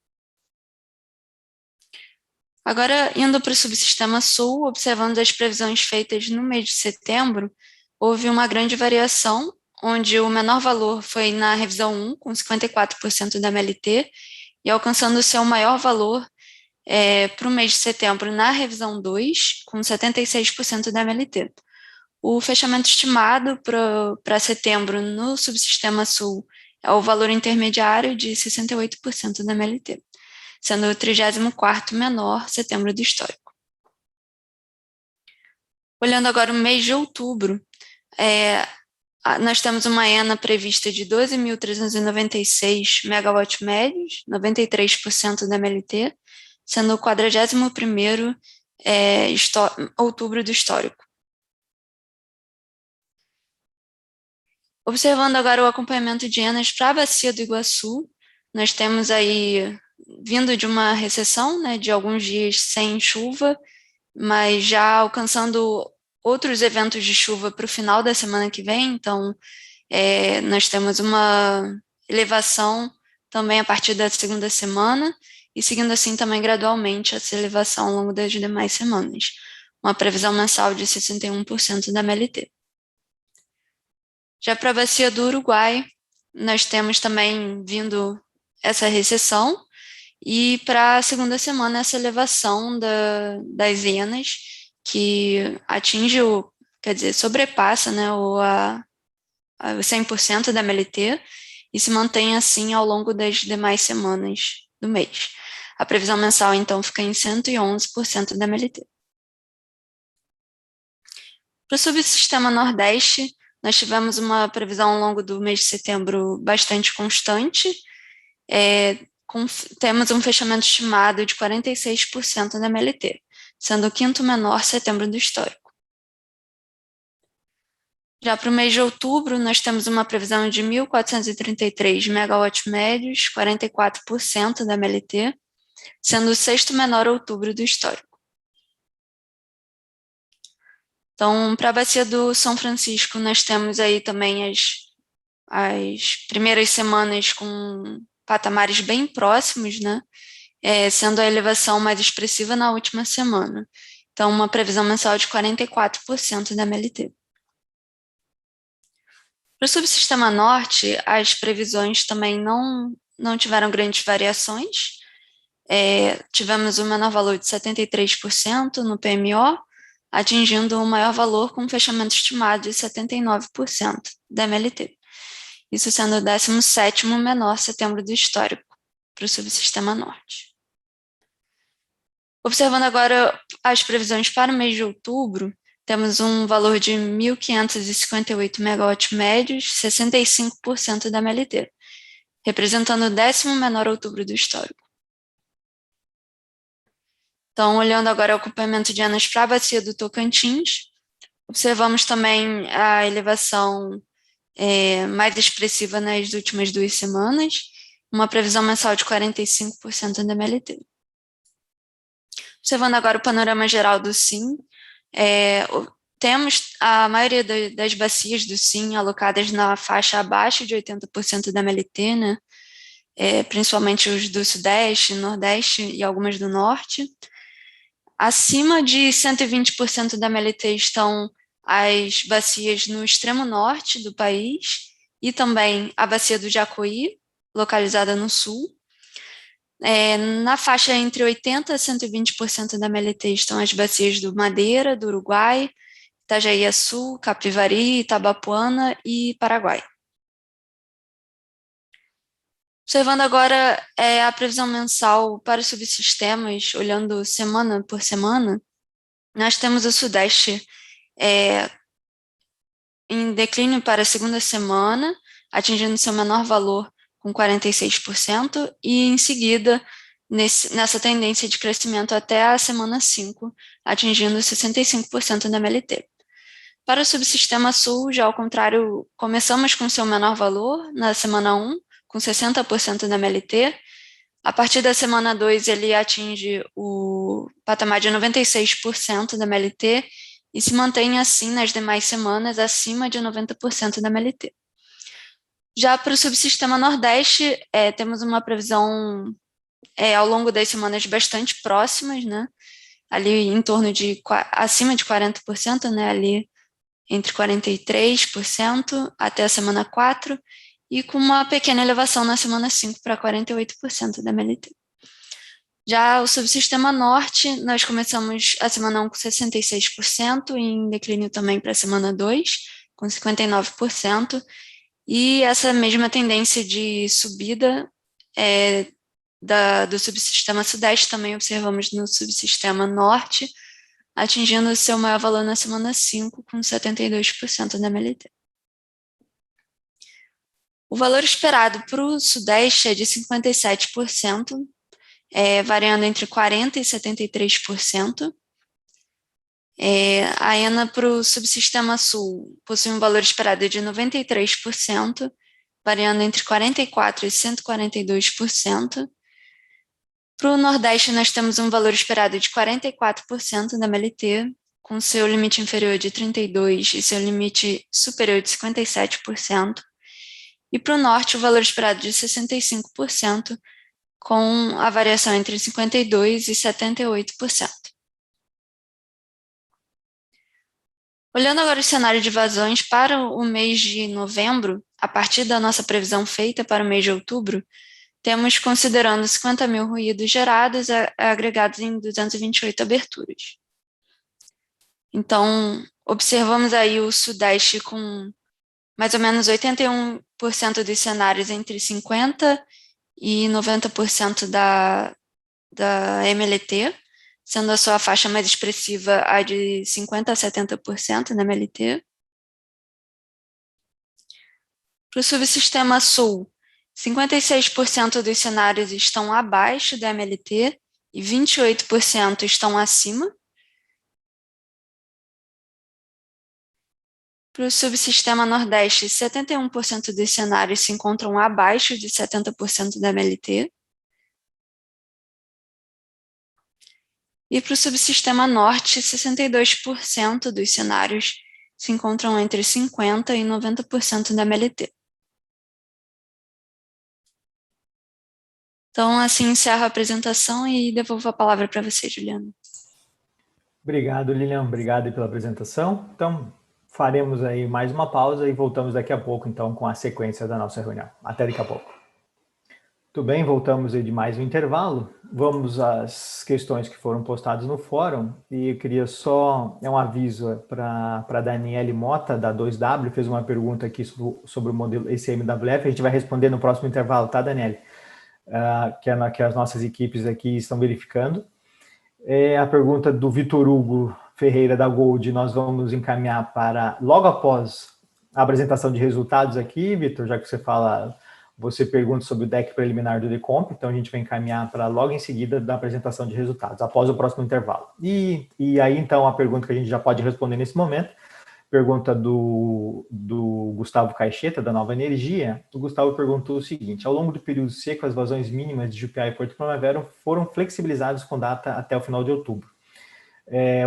Agora, indo para o subsistema sul, observando as previsões feitas no mês de setembro, houve uma grande variação, onde o menor valor foi na revisão 1, com 54% da MLT, e alcançando o seu maior valor para o mês de setembro na revisão 2, com 76% da MLT. O fechamento estimado para setembro no subsistema sul é o valor intermediário de 68% da MLT, sendo o 34º menor setembro do histórico. Olhando agora o mês de outubro, nós temos uma ENA prevista de 12.396 megawatt médios, 93% da MLT, sendo o 41º outubro do histórico. Observando agora o acompanhamento de ENAs para a Bacia do Iguaçu, nós temos aí, vindo de uma recessão, né, de alguns dias sem chuva, mas já alcançando outros eventos de chuva para o final da semana que vem, então nós temos uma elevação também a partir da segunda semana, e seguindo assim também gradualmente essa elevação ao longo das demais semanas, uma previsão mensal de 61% da MLT. Já para a Bacia do Uruguai, nós temos também vindo essa recessão, e para a segunda semana essa elevação das ENAs, que atinge sobrepassa, né, a 100% da MLT, e se mantém assim ao longo das demais semanas do mês. A previsão mensal, então, fica em 111% da MLT. Para o subsistema Nordeste, nós tivemos uma previsão ao longo do mês de setembro bastante constante, temos um fechamento estimado de 46% da MLT, sendo o 5º menor setembro do histórico. Já para o mês de outubro, nós temos uma previsão de 1.433 megawatts médios, 44% da MLT, sendo o 6º menor outubro do histórico. Então, para a Bacia do São Francisco, nós temos aí também as primeiras semanas com patamares bem próximos, né? Sendo a elevação mais expressiva na última semana. Então, uma previsão mensal de 44% da MLT. Para o subsistema norte, as previsões também não tiveram grandes variações. Tivemos um menor valor de 73% no PMO, atingindo o maior valor com um fechamento estimado de 79% da MLT. Isso sendo o 17º menor setembro do histórico para o subsistema norte. Observando agora as previsões para o mês de outubro, temos um valor de 1.558 megawatts médios, 65% da MLT, representando o 10º menor outubro do histórico. Então, olhando agora o acompanhamento de ENAs para a Bacia do Tocantins, observamos também a elevação mais expressiva nas últimas 2 semanas, uma previsão mensal de 45% da MLT. Observando agora o panorama geral do SIM, temos a maioria das bacias do SIM alocadas na faixa abaixo de 80% da MLT, né? Principalmente os do Sudeste, Nordeste e algumas do Norte. Acima de 120% da MLT estão as bacias no extremo norte do país e também a bacia do Jacuí, localizada no sul. Na faixa entre 80% a 120% da MLT estão as bacias do Madeira, do Uruguai, Itajaí-Açu, Capivari, Itabapuana e Paraguai. Observando agora a previsão mensal para os subsistemas, olhando semana por semana, nós temos o Sudeste em declínio para a segunda semana, atingindo seu menor valor com 46%, e em seguida, nessa tendência de crescimento até a semana 5, atingindo 65% da MLT. Para o subsistema Sul, já ao contrário, começamos com seu menor valor na semana 1, com 60% da MLT, A partir da semana 2, ele atinge o patamar de 96% da MLT e se mantém assim nas demais semanas, acima de 90% da MLT. Já para o subsistema Nordeste, temos uma previsão ao longo das semanas bastante próximas, né? Ali em torno de, acima de 40%, né? Ali entre 43% até a semana 4, e com uma pequena elevação na semana 5 para 48% da MLT. Já o subsistema Norte, nós começamos a semana 1 com 66%, em declínio também para a semana 2, com 59%, e essa mesma tendência de subida do subsistema Sudeste também observamos no subsistema Norte, atingindo o seu maior valor na semana 5, com 72% da MLT. O valor esperado para o Sudeste é de 57%, variando entre 40% e 73%. A ENA para o subsistema Sul possui um valor esperado de 93%, variando entre 44% e 142%. Para o Nordeste, nós temos um valor esperado de 44% da MLT, com seu limite inferior de 32% e seu limite superior de 57%. E para o Norte, o valor esperado de 65%, com a variação entre 52% e 78%. Olhando agora o cenário de vazões para o mês de novembro, a partir da nossa previsão feita para o mês de outubro, temos considerando 50 mil ruídos gerados agregados em 228 aberturas. Então, observamos aí o Sudeste com mais ou menos 81% dos cenários entre 50% e 90% da MLT, sendo a sua faixa mais expressiva a de 50% a 70% na MLT. Para o subsistema Sul, 56% dos cenários estão abaixo da MLT e 28% estão acima. Para o subsistema Nordeste, 71% dos cenários se encontram abaixo de 70% da MLT. E para o subsistema Norte, 62% dos cenários se encontram entre 50% e 90% da MLT. Então, assim encerro a apresentação e devolvo a palavra para você, Juliana. Obrigado, Lilian. Obrigado pela apresentação. Então, faremos aí mais uma pausa e voltamos daqui a pouco, então, com a sequência da nossa reunião. Até daqui a pouco. Tudo bem, voltamos aí de mais um intervalo. Vamos às questões que foram postadas no fórum. E eu queria só, um aviso para a Daniele Mota, da 2W, fez uma pergunta aqui sobre o modelo ECMWF. A gente vai responder no próximo intervalo, tá, Daniele? Que as nossas equipes aqui estão verificando. A pergunta do Vitor Hugo Ferreira, da Gold, nós vamos encaminhar para logo após a apresentação de resultados aqui, Vitor, já que você pergunta sobre o deck preliminar do Decomp, então a gente vai encaminhar para logo em seguida da apresentação de resultados, após o próximo intervalo. E aí, então, a pergunta que a gente já pode responder nesse momento, pergunta do Gustavo Caixeta, da Nova Energia. O Gustavo perguntou o seguinte: ao longo do período seco, as vazões mínimas de Jupiá e Porto Primavera foram flexibilizadas com data até o final de outubro.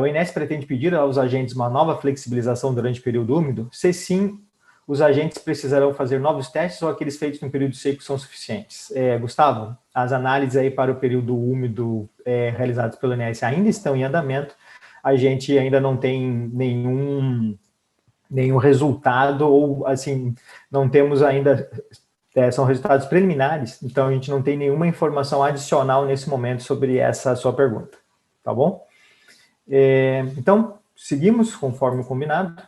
O INS pretende pedir aos agentes uma nova flexibilização durante o período úmido? Se sim, os agentes precisarão fazer novos testes ou aqueles feitos no período seco são suficientes? Gustavo, as análises aí para o período úmido realizadas pelo INS ainda estão em andamento. A gente ainda não tem nenhum resultado, ou assim, não temos ainda, são resultados preliminares, então a gente não tem nenhuma informação adicional nesse momento sobre essa sua pergunta, tá bom? Então, seguimos conforme combinado,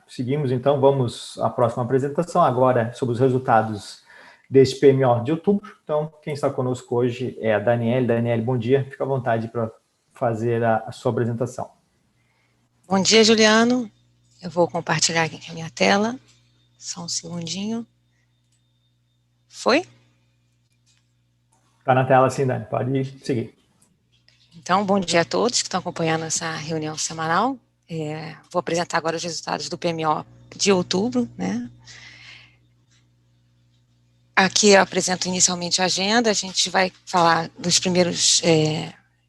então, vamos à próxima apresentação, agora sobre os resultados deste PMO de outubro. Então, quem está conosco hoje é a Daniele. Daniele, bom dia, fica à vontade para fazer a sua apresentação. Bom dia, Juliano. Eu vou compartilhar aqui a minha tela. Só um segundinho. Foi? Está na tela sim, Dani. Pode seguir. Então, bom dia a todos que estão acompanhando essa reunião semanal. Vou apresentar agora os resultados do PMO de outubro, né? Aqui eu apresento inicialmente a agenda, a gente vai falar dos primeiros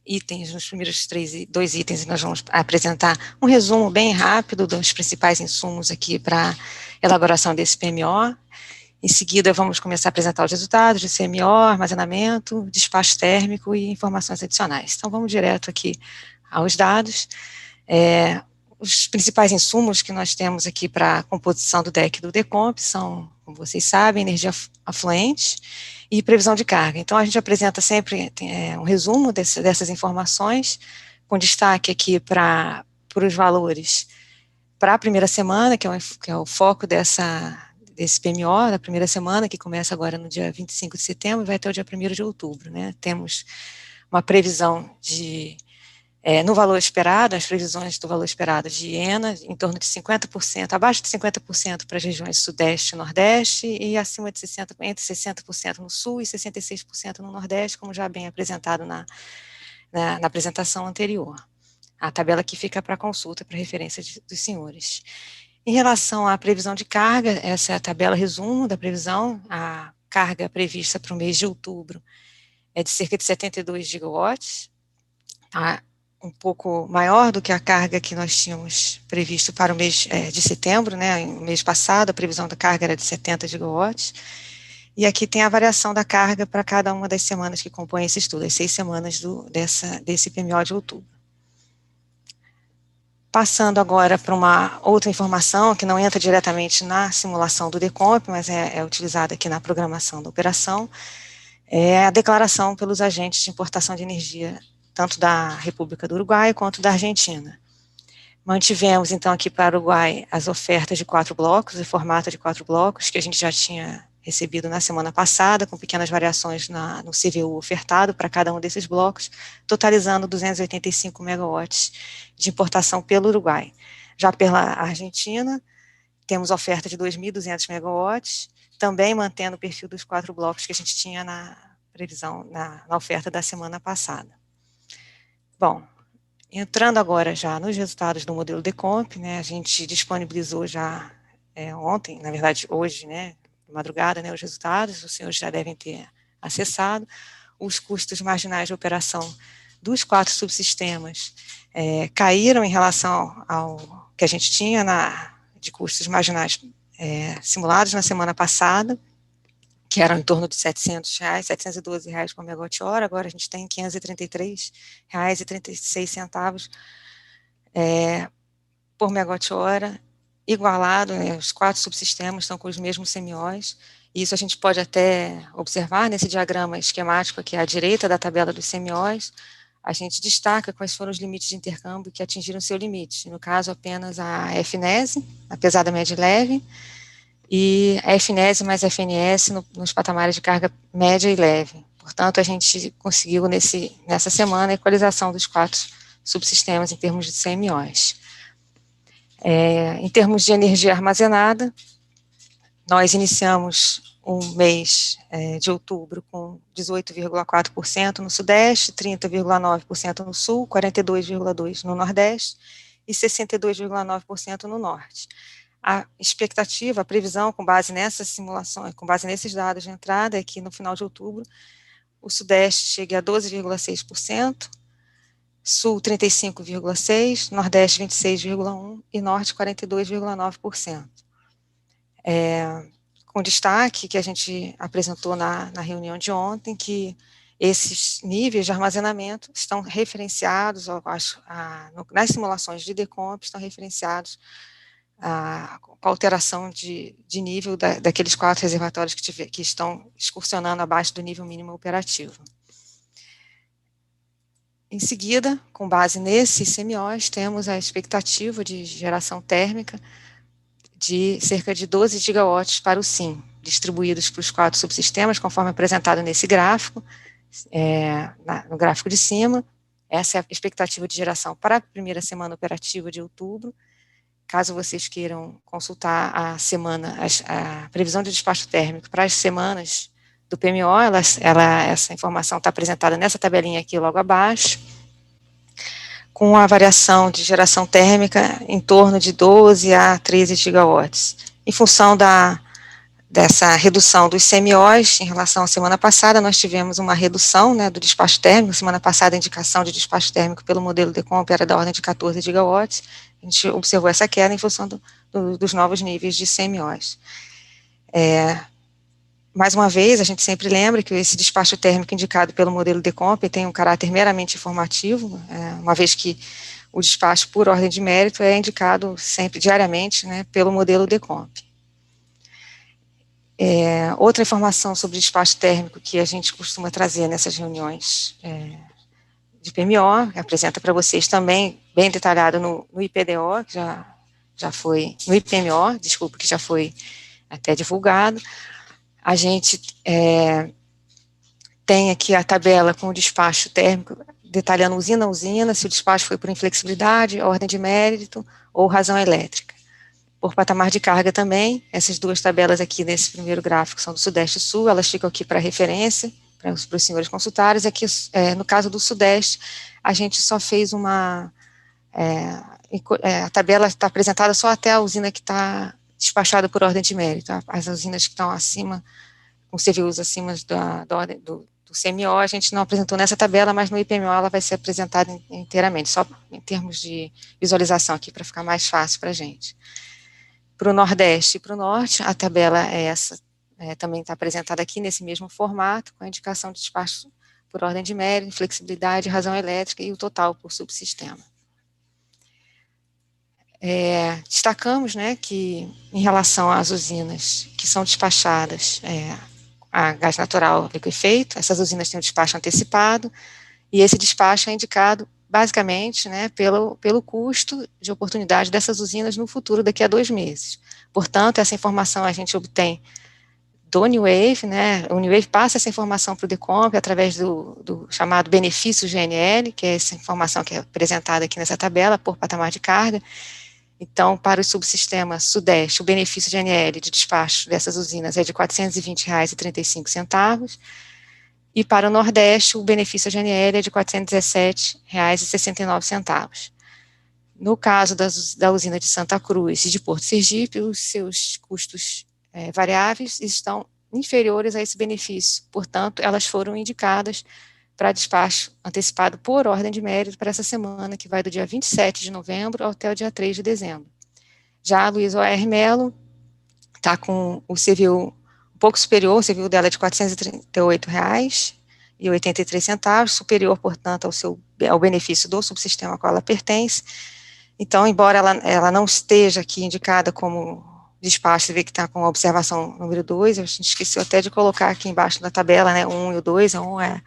itens, nos primeiros dois itens, nós vamos apresentar um resumo bem rápido dos principais insumos aqui para elaboração desse PMO. Em seguida, vamos começar a apresentar os resultados de CMO, armazenamento, despacho térmico e informações adicionais. Então, vamos direto aqui aos dados. Os principais insumos que nós temos aqui para a composição do DEC e do DECOMP são, como vocês sabem, energia afluente e previsão de carga. Então, a gente apresenta sempre um resumo dessas informações, com destaque aqui para os valores para a primeira semana, que é o foco desse PMO, da primeira semana, que começa agora no dia 25 de setembro e vai até o dia 1º de outubro, né? Temos uma previsão no valor esperado, as previsões do valor esperado de IENA, em torno de 50%, abaixo de 50% para as regiões Sudeste e Nordeste, e acima de entre 60% no Sul e 66% no Nordeste, como já bem apresentado na apresentação anterior. A tabela aqui fica para consulta, para referência dos senhores. Em relação à previsão de carga, essa é a tabela resumo da previsão. A carga prevista para o mês de outubro é de cerca de 72 gigawatts, tá? Um pouco maior do que a carga que nós tínhamos previsto para o mês de setembro, né? No mês passado, a previsão da carga era de 70 gigawatts. E aqui tem a variação da carga para cada uma das semanas que compõem esse estudo, as 6 semanas desse PMO de outubro. Passando agora para uma outra informação que não entra diretamente na simulação do DECOMP, mas é utilizada aqui na programação da operação, é a declaração pelos agentes de importação de energia, tanto da República do Uruguai quanto da Argentina. Mantivemos, então, aqui para o Uruguai as ofertas de 4 blocos, o formato de 4 blocos, que a gente já tinha recebido na semana passada, com pequenas variações no CVU ofertado para cada um desses blocos, totalizando 285 megawatts de importação pelo Uruguai. Já pela Argentina, temos oferta de 2.200 megawatts, também mantendo o perfil dos 4 blocos que a gente tinha na previsão, na oferta da semana passada. Bom, entrando agora já nos resultados do modelo DECOMP, né, a gente disponibilizou já ontem, na verdade hoje, né, de madrugada, né, os resultados, os senhores já devem ter acessado. Os custos marginais de operação dos 4 subsistemas caíram em relação ao que a gente tinha de custos marginais simulados na semana passada, que eram em torno de R$ 700, R$ 712 por megawatt-hora, agora a gente tem R$ 533,36 por megawatt-hora, igualado, né, os 4 subsistemas estão com os mesmos CMOs, e isso a gente pode até observar nesse diagrama esquemático aqui à direita da tabela dos CMOs, a gente destaca quais foram os limites de intercâmbio que atingiram seu limite, no caso apenas a FNES, a pesada média e leve, e a FNES mais FNS nos patamares de carga média e leve. Portanto, a gente conseguiu nessa semana a equalização dos 4 subsistemas em termos de CMOs. Em termos de energia armazenada, nós iniciamos o mês de outubro com 18,4% no Sudeste, 30,9% no Sul, 42,2% no Nordeste e 62,9% no Norte. A expectativa, a previsão com base nessas simulações, com base nesses dados de entrada, é que no final de outubro o Sudeste chegue a 12,6%, Sul 35,6%, Nordeste 26,1% e Norte 42,9%. Com destaque que a gente apresentou na reunião de ontem, que esses níveis de armazenamento estão referenciados, nas simulações de DECOMP, estão referenciados com a alteração de nível daqueles 4 reservatórios que estão excursionando abaixo do nível mínimo operativo. Em seguida, com base nesses CMOs, temos a expectativa de geração térmica de cerca de 12 gigawatts para o SIM, distribuídos para os 4 subsistemas, conforme apresentado nesse gráfico, no gráfico de cima. Essa é a expectativa de geração para a primeira semana operativa de outubro. Caso vocês queiram consultar a previsão de despacho térmico para as semanas do PMO, essa informação está apresentada nessa tabelinha aqui logo abaixo, com a variação de geração térmica em torno de 12 a 13 gigawatts, em função dessa redução dos CMOs em relação à semana passada. Nós tivemos uma redução, né, do despacho térmico. Semana passada, a indicação de despacho térmico pelo modelo DECOMP era da ordem de 14 gigawatts. A gente observou essa queda em função dos novos níveis de CMOs. Mais uma vez, a gente sempre lembra que esse despacho térmico indicado pelo modelo DECOMP tem um caráter meramente informativo, uma vez que o despacho por ordem de mérito é indicado sempre diariamente, né, pelo modelo DECOMP. Outra informação sobre despacho térmico que a gente costuma trazer nessas reuniões de PMO, que apresenta para vocês também, bem detalhado no IPDO, que já foi, no IPMO, desculpa, que já foi até divulgado. A gente tem aqui a tabela com o despacho térmico, detalhando usina a usina, se o despacho foi por inflexibilidade, ordem de mérito ou razão elétrica. Por patamar de carga também, essas duas tabelas aqui nesse primeiro gráfico são do Sudeste e Sul, elas ficam aqui para referência, para os senhores consultarem. Aqui, no caso do Sudeste, a gente só fez uma... a tabela está apresentada só até a usina que está despachada por ordem de mérito. As usinas que estão acima, com CVUs acima da ordem do CMO, a gente não apresentou nessa tabela, mas no IPMO ela vai ser apresentada inteiramente, só em termos de visualização aqui, para ficar mais fácil para a gente. Para o Nordeste e para o Norte, a tabela é essa, também está apresentada aqui nesse mesmo formato, com a indicação de despacho por ordem de mérito, flexibilidade, razão elétrica e o total por subsistema. Destacamos, né, que em relação às usinas que são despachadas a gás natural liquefeito, essas usinas têm um despacho antecipado, e esse despacho é indicado basicamente, né, pelo custo de oportunidade dessas usinas no futuro, daqui a 2 meses. Portanto, essa informação a gente obtém do New Wave, né, o New Wave passa essa informação para o DECOMP através do chamado benefício GNL, que é essa informação que é apresentada aqui nessa tabela, por patamar de carga. Então, para o subsistema Sudeste, o benefício GNL de despacho dessas usinas é de R$ 420,35, e para o Nordeste, o benefício GNL é de R$ 417,69. No caso da usina de Santa Cruz e de Porto Sergipe, os seus custos variáveis estão inferiores a esse benefício, portanto, elas foram indicadas para despacho antecipado por ordem de mérito para essa semana, que vai do dia 27 de novembro até o dia 3 de dezembro. Já a Luiza O.R. Melo está com o CVU um pouco superior, o CVU dela é de R$ 438,83, superior, portanto, ao benefício do subsistema ao qual ela pertence. Então, embora ela não esteja aqui indicada como despacho, você vê que está com a observação número 2, a gente esqueceu até de colocar aqui embaixo da tabela, né, 1 e o 2, ela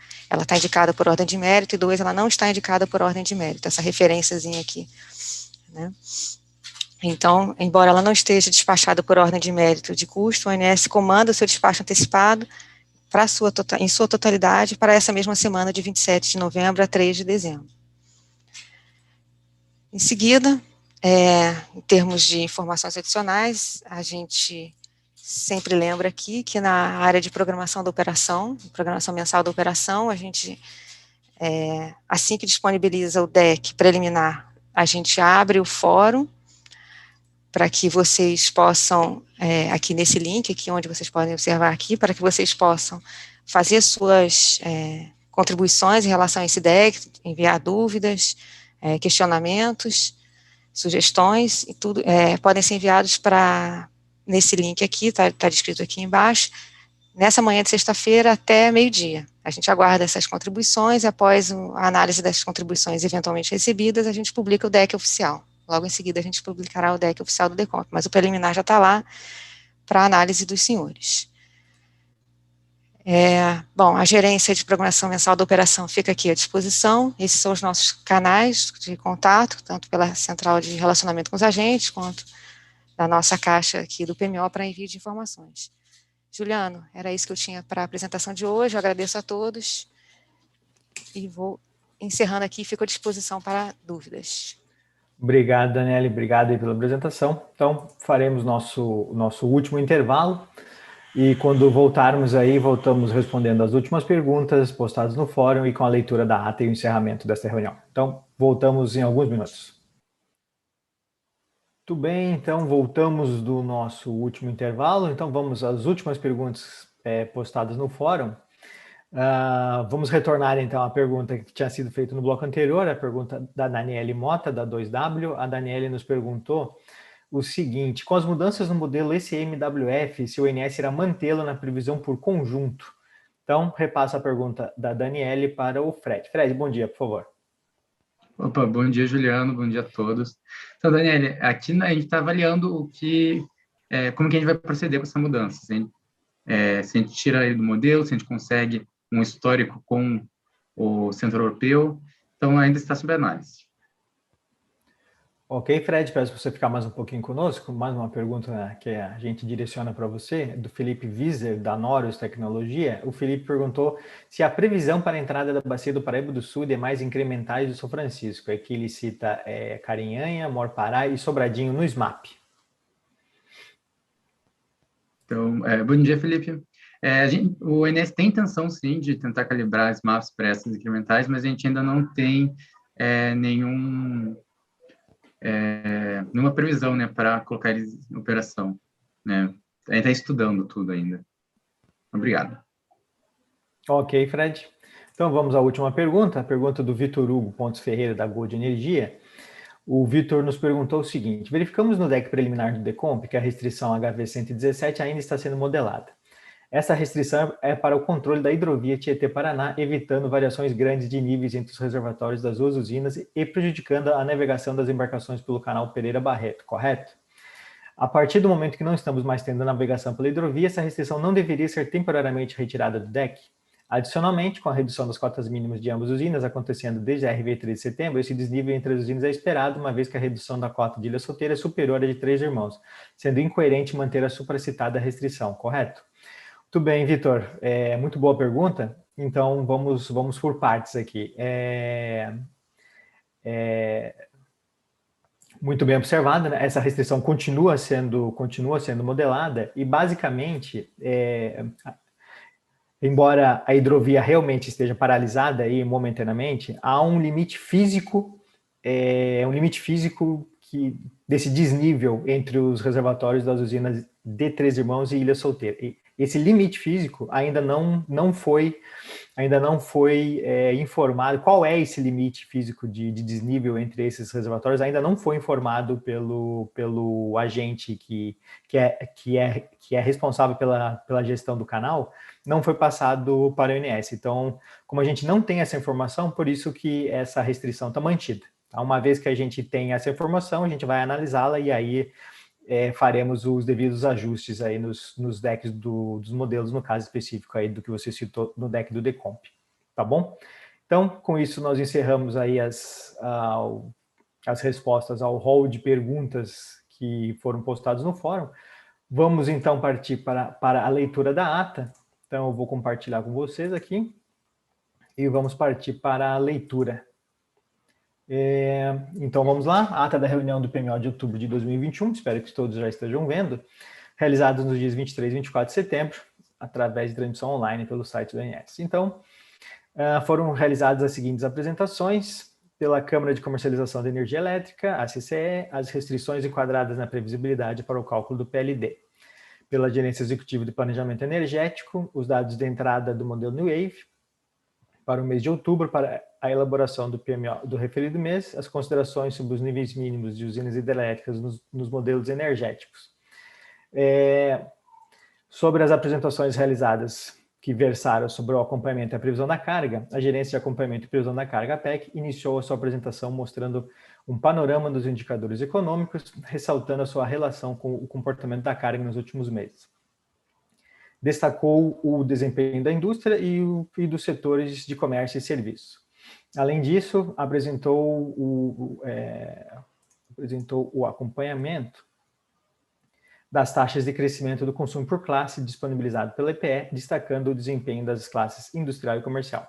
está indicada por ordem de mérito, e 2 ela não está indicada por ordem de mérito, essa referênciazinha aqui, né. Então, embora ela não esteja despachada por ordem de mérito de custo, o ONS comanda o seu despacho antecipado em sua totalidade para essa mesma semana de 27 de novembro a 3 de dezembro. Em seguida, em termos de informações adicionais, a gente sempre lembra aqui que na área de programação da operação, programação mensal da operação, a gente, assim que disponibiliza o DEC preliminar, a gente abre o fórum para que vocês possam, aqui nesse link, aqui onde vocês podem observar aqui, para que vocês possam fazer suas contribuições em relação a esse DEC, enviar dúvidas, questionamentos, sugestões, e tudo podem ser enviados nesse link aqui, está descrito aqui embaixo, nessa manhã de sexta-feira até meio-dia. A gente aguarda essas contribuições, e após a análise das contribuições eventualmente recebidas, a gente publica o DEC oficial. Logo em seguida, a gente publicará o DEC oficial do DECOMP, mas o preliminar já está lá para análise dos senhores. Bom, a gerência de programação mensal da operação fica aqui à disposição. Esses são os nossos canais de contato, tanto pela central de relacionamento com os agentes, quanto da nossa caixa aqui do PMO para envio de informações. Juliano, era isso que eu tinha para a apresentação de hoje. Eu agradeço a todos e vou encerrando aqui, fico à disposição para dúvidas. Obrigado, Daniele, obrigado aí pela apresentação. Então, faremos nosso último intervalo, e quando voltarmos aí, voltamos respondendo as últimas perguntas postadas no fórum e com a leitura da ata e o encerramento desta reunião. Então, voltamos em alguns minutos. Tudo bem, então voltamos do nosso último intervalo. Então vamos às últimas perguntas postadas no fórum. Vamos retornar então à pergunta que tinha sido feita no bloco anterior, a pergunta da Daniele Mota, da 2W. A Daniele nos perguntou o seguinte: com as mudanças no modelo ECMWF, se o ONS irá mantê-lo na previsão por conjunto? Então, repasso a pergunta da Daniele para o Fred. Fred, bom dia, por favor. Opa, bom dia, Juliano, bom dia a todos. Então, Daniele, aqui a gente está avaliando como que a gente vai proceder com essa mudança. Se a gente tira ele do modelo, se a gente consegue um histórico com o Centro Europeu, então ainda está sob análise. Ok, Fred, peço para você ficar mais um pouquinho conosco. Mais uma pergunta que a gente direciona para você, do Felipe Wieser, da Norus Tecnologia. O Felipe perguntou se a previsão para a entrada da bacia do Paraíba do Sul é mais incrementais do São Francisco. Aqui ele cita Carinhanha, Morpará e Sobradinho no SMAP. Então, bom dia, Felipe. O ONS tem intenção, sim, de tentar calibrar as mapas para essas incrementais, mas a gente ainda não tem nenhuma previsão, né, para colocar eles em operação, né? A gente está estudando tudo ainda. Obrigado. Ok, Fred. Então vamos à última pergunta, a pergunta do Vitor Hugo Pontes Ferreira, da Gold Energia. O Vitor nos perguntou o seguinte: verificamos no deck preliminar do Decomp que a restrição HV-117 ainda está sendo modelada. Essa restrição é para o controle da hidrovia Tietê-Paraná, evitando variações grandes de níveis entre os reservatórios das duas usinas e prejudicando a navegação das embarcações pelo canal Pereira-Barreto, correto? A partir do momento que não estamos mais tendo navegação pela hidrovia, essa restrição não deveria ser temporariamente retirada do deck? Adicionalmente, com a redução das cotas mínimas de ambas as usinas acontecendo desde a RV 3 de setembro, esse desnível entre as usinas é esperado, uma vez que a redução da cota de Ilha Solteira é superior à de Três Irmãos, sendo incoerente manter a supracitada restrição, correto? Muito bem, Vitor. Muito boa pergunta. Então, vamos por partes aqui. Muito bem observada, né? Essa restrição continua sendo modelada e, basicamente, embora a hidrovia realmente esteja paralisada aí momentaneamente, há um limite físico, desse desnível entre os reservatórios das usinas de Três Irmãos e Ilha Solteira. E esse limite físico ainda não foi informado. Qual é esse limite físico de desnível entre esses reservatórios? Ainda não foi informado pelo agente que é responsável pela gestão do canal, não foi passado para o ONS. Então, como a gente não tem essa informação, por isso que essa restrição está mantida. Uma vez que a gente tem essa informação, a gente vai analisá-la e aí faremos os devidos ajustes aí nos decks dos modelos, no caso específico aí do que você citou no deck do Decomp, tá bom? Então, com isso, nós encerramos aí as respostas ao hall de perguntas que foram postadas no fórum. Vamos, então, partir para a leitura da ata. Então, eu vou compartilhar com vocês aqui e vamos partir para a leitura. Então vamos lá, a ata da reunião do PMO de outubro de 2021, espero que todos já estejam vendo, realizados nos dias 23 e 24 de setembro, através de transmissão online pelo site do ONS. Então, foram realizadas as seguintes apresentações: pela Câmara de Comercialização de Energia Elétrica, a CCE, as restrições enquadradas na previsibilidade para o cálculo do PLD. Pela Gerência Executiva de Planejamento Energético, os dados de entrada do modelo New Wave, para o mês de outubro, para a elaboração do PMO do referido mês, as considerações sobre os níveis mínimos de usinas hidrelétricas nos modelos energéticos. Sobre as apresentações realizadas que versaram sobre o acompanhamento e a previsão da carga, a Gerência de Acompanhamento e Previsão da Carga, APEC, iniciou a sua apresentação mostrando um panorama dos indicadores econômicos, ressaltando a sua relação com o comportamento da carga nos últimos meses. Destacou o desempenho da indústria e dos setores de comércio e serviço. Além disso, apresentou o acompanhamento das taxas de crescimento do consumo por classe disponibilizado pela EPE, destacando o desempenho das classes industrial e comercial.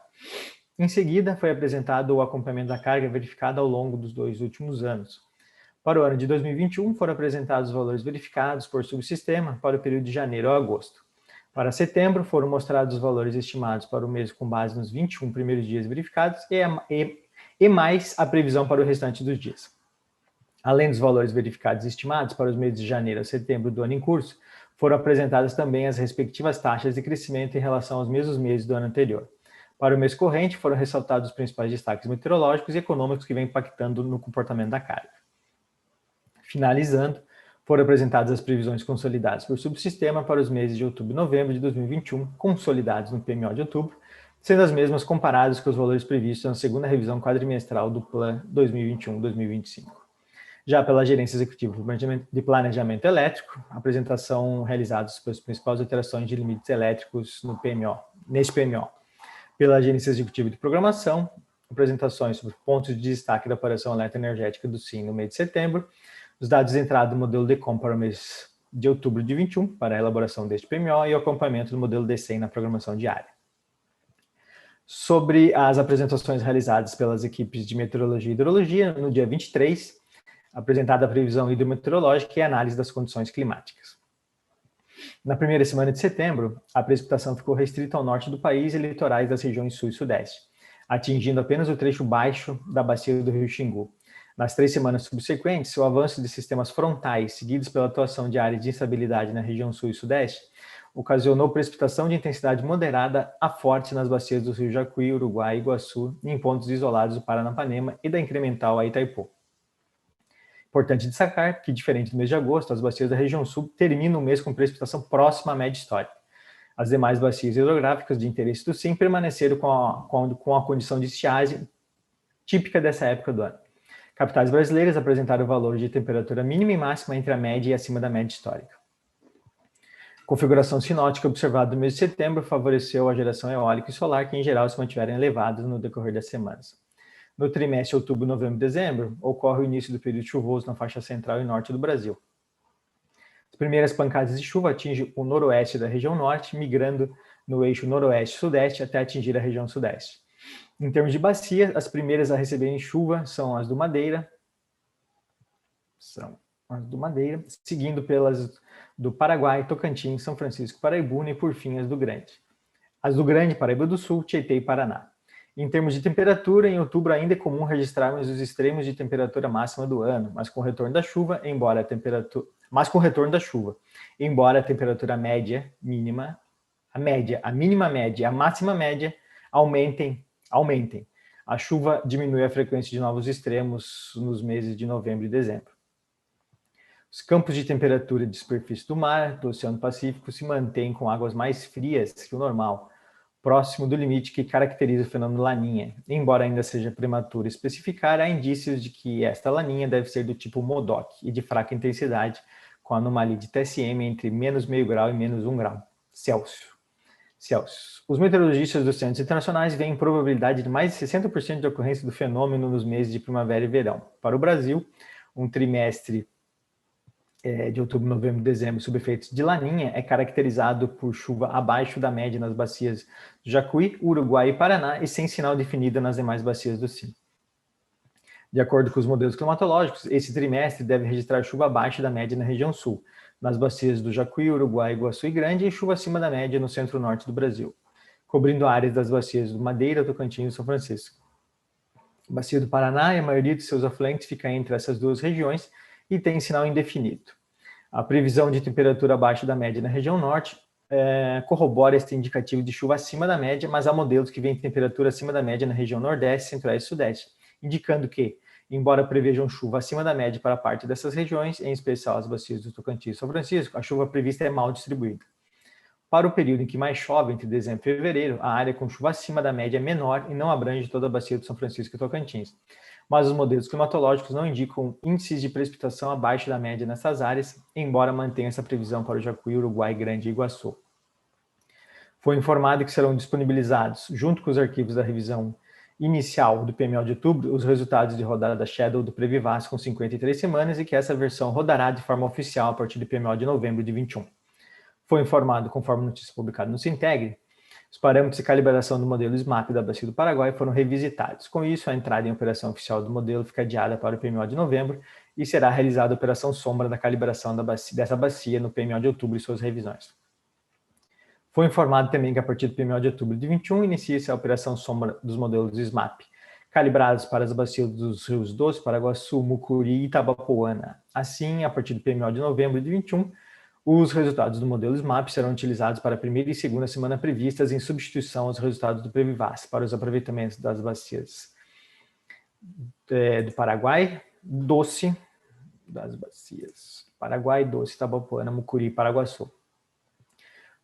Em seguida, foi apresentado o acompanhamento da carga verificada ao longo dos 2 últimos anos. Para o ano de 2021, foram apresentados os valores verificados por subsistema para o período de janeiro a agosto. Para setembro, foram mostrados os valores estimados para o mês com base nos 21 primeiros dias verificados e mais a previsão para o restante dos dias. Além dos valores verificados e estimados para os meses de janeiro a setembro do ano em curso, foram apresentadas também as respectivas taxas de crescimento em relação aos mesmos meses do ano anterior. Para o mês corrente, foram ressaltados os principais destaques meteorológicos e econômicos que vêm impactando no comportamento da carga. Finalizando, foram apresentadas as previsões consolidadas por subsistema para os meses de outubro e novembro de 2021, consolidados no PMO de outubro, sendo as mesmas comparadas com os valores previstos na segunda revisão quadrimestral do Plan 2021-2025. Já pela Gerência Executiva de Planejamento Elétrico, a apresentação realizada sobre as principais alterações de limites elétricos no PMO, neste PMO. Pela Gerência Executiva de Programação, apresentações sobre pontos de destaque da operação eletroenergética do SIM no mês de setembro, os dados de entrada do modelo DECOM para o mês de outubro de 21, para a elaboração deste PMO, e o acompanhamento do modelo DECEM na programação diária. Sobre as apresentações realizadas pelas equipes de Meteorologia e Hidrologia, no dia 23, apresentada a previsão hidrometeorológica e a análise das condições climáticas. Na primeira semana de setembro, a precipitação ficou restrita ao norte do país e litorais das regiões sul e sudeste, atingindo apenas o trecho baixo da bacia do rio Xingu. Nas 3 semanas subsequentes, o avanço de sistemas frontais, seguidos pela atuação de áreas de instabilidade na região sul e sudeste, ocasionou precipitação de intensidade moderada a forte nas bacias do rio Jacuí, Uruguai e Iguaçu, e em pontos isolados do Paranapanema e da incremental a Itaipu. Importante destacar que, diferente do mês de agosto, as bacias da região sul terminam o mês com precipitação próxima à média histórica. As demais bacias hidrográficas de interesse do SIM permaneceram com a condição de estiagem típica dessa época do ano. Capitais brasileiras apresentaram valores de temperatura mínima e máxima entre a média e acima da média histórica. A configuração sinótica observada no mês de setembro favoreceu a geração eólica e solar, que em geral se mantiveram elevadas no decorrer das semanas. No trimestre outubro, novembro e dezembro, ocorre o início do período chuvoso na faixa central e norte do Brasil. As primeiras pancadas de chuva atingem o noroeste da região norte, migrando no eixo noroeste-sudeste até atingir a região sudeste. Em termos de bacia, as primeiras a receberem chuva são as do Madeira, seguindo pelas do Paraguai, Tocantins, São Francisco, Paraibuna e, por fim, as do Grande. As do Grande, Paraíba do Sul, Tietê e Paraná. Em termos de temperatura, em outubro ainda é comum registrarmos os extremos de temperatura máxima do ano, mas com o retorno da chuva, embora a temperatura média, mínima, a mínima média e a máxima média aumentem. A chuva diminui a frequência de novos extremos nos meses de novembro e dezembro. Os campos de temperatura de superfície do mar, do Oceano Pacífico, se mantêm com águas mais frias que o normal, próximo do limite que caracteriza o fenômeno Laninha. Embora ainda seja prematuro especificar, há indícios de que esta Laninha deve ser do tipo MODOC e de fraca intensidade, com anomalia de TSM entre menos meio grau e menos 1 grau Celsius. Os meteorologistas dos centros internacionais veem probabilidade de mais de 60% de ocorrência do fenômeno nos meses de primavera e verão. Para o Brasil, um trimestre de outubro, novembro e dezembro, sob efeitos de Laninha, é caracterizado por chuva abaixo da média nas bacias do Jacuí, Uruguai e Paraná e sem sinal definido nas demais bacias do SIM. De acordo com os modelos climatológicos, esse trimestre deve registrar chuva abaixo da média na região sul, nas bacias do Jacuí, Uruguai, Iguaçu e Grande, e chuva acima da média no centro-norte do Brasil, cobrindo áreas das bacias do Madeira, Tocantins e São Francisco. A bacia do Paraná e a maioria de seus afluentes fica entre essas duas regiões e tem sinal indefinido. A previsão de temperatura abaixo da média na região norte corrobora este indicativo de chuva acima da média, mas há modelos que veem temperatura acima da média na região nordeste, centro-oeste e sudeste, indicando que, embora prevejam chuva acima da média para parte dessas regiões, em especial as bacias do Tocantins e São Francisco, a chuva prevista é mal distribuída. Para o período em que mais chove, entre dezembro e fevereiro, a área com chuva acima da média é menor e não abrange toda a bacia do São Francisco e Tocantins. Mas os modelos climatológicos não indicam índices de precipitação abaixo da média nessas áreas, embora mantenham essa previsão para o Jacuí, Uruguai, Grande e Iguaçu. Foi informado que serão disponibilizados, junto com os arquivos da revisão inicial do PMO de outubro, os resultados de rodada da Shadow do Previvas com 53 semanas e que essa versão rodará de forma oficial a partir do PMO de novembro de 21. Foi informado, conforme notícia publicada no Sintegre, os parâmetros de calibração do modelo SMAP da Bacia do Paraguai foram revisitados. Com isso, a entrada em operação oficial do modelo fica adiada para o PMO de novembro e será realizada a operação sombra da calibração dessa bacia no PMO de outubro e suas revisões. Foi informado também que a partir do PMO de outubro de 21 inicia-se a operação sombra dos modelos SMAP, calibrados para as bacias dos rios Doce, Paraguaçu, Mucuri e Itabapoana. Assim, a partir do PMO de novembro de 21, os resultados do modelo SMAP serão utilizados para a primeira e segunda semana previstas em substituição aos resultados do Previvas para os aproveitamentos das bacias do Paraguai, Doce, das bacias Paraguai, Doce, Itabapoana, Mucuri e Paraguaçu.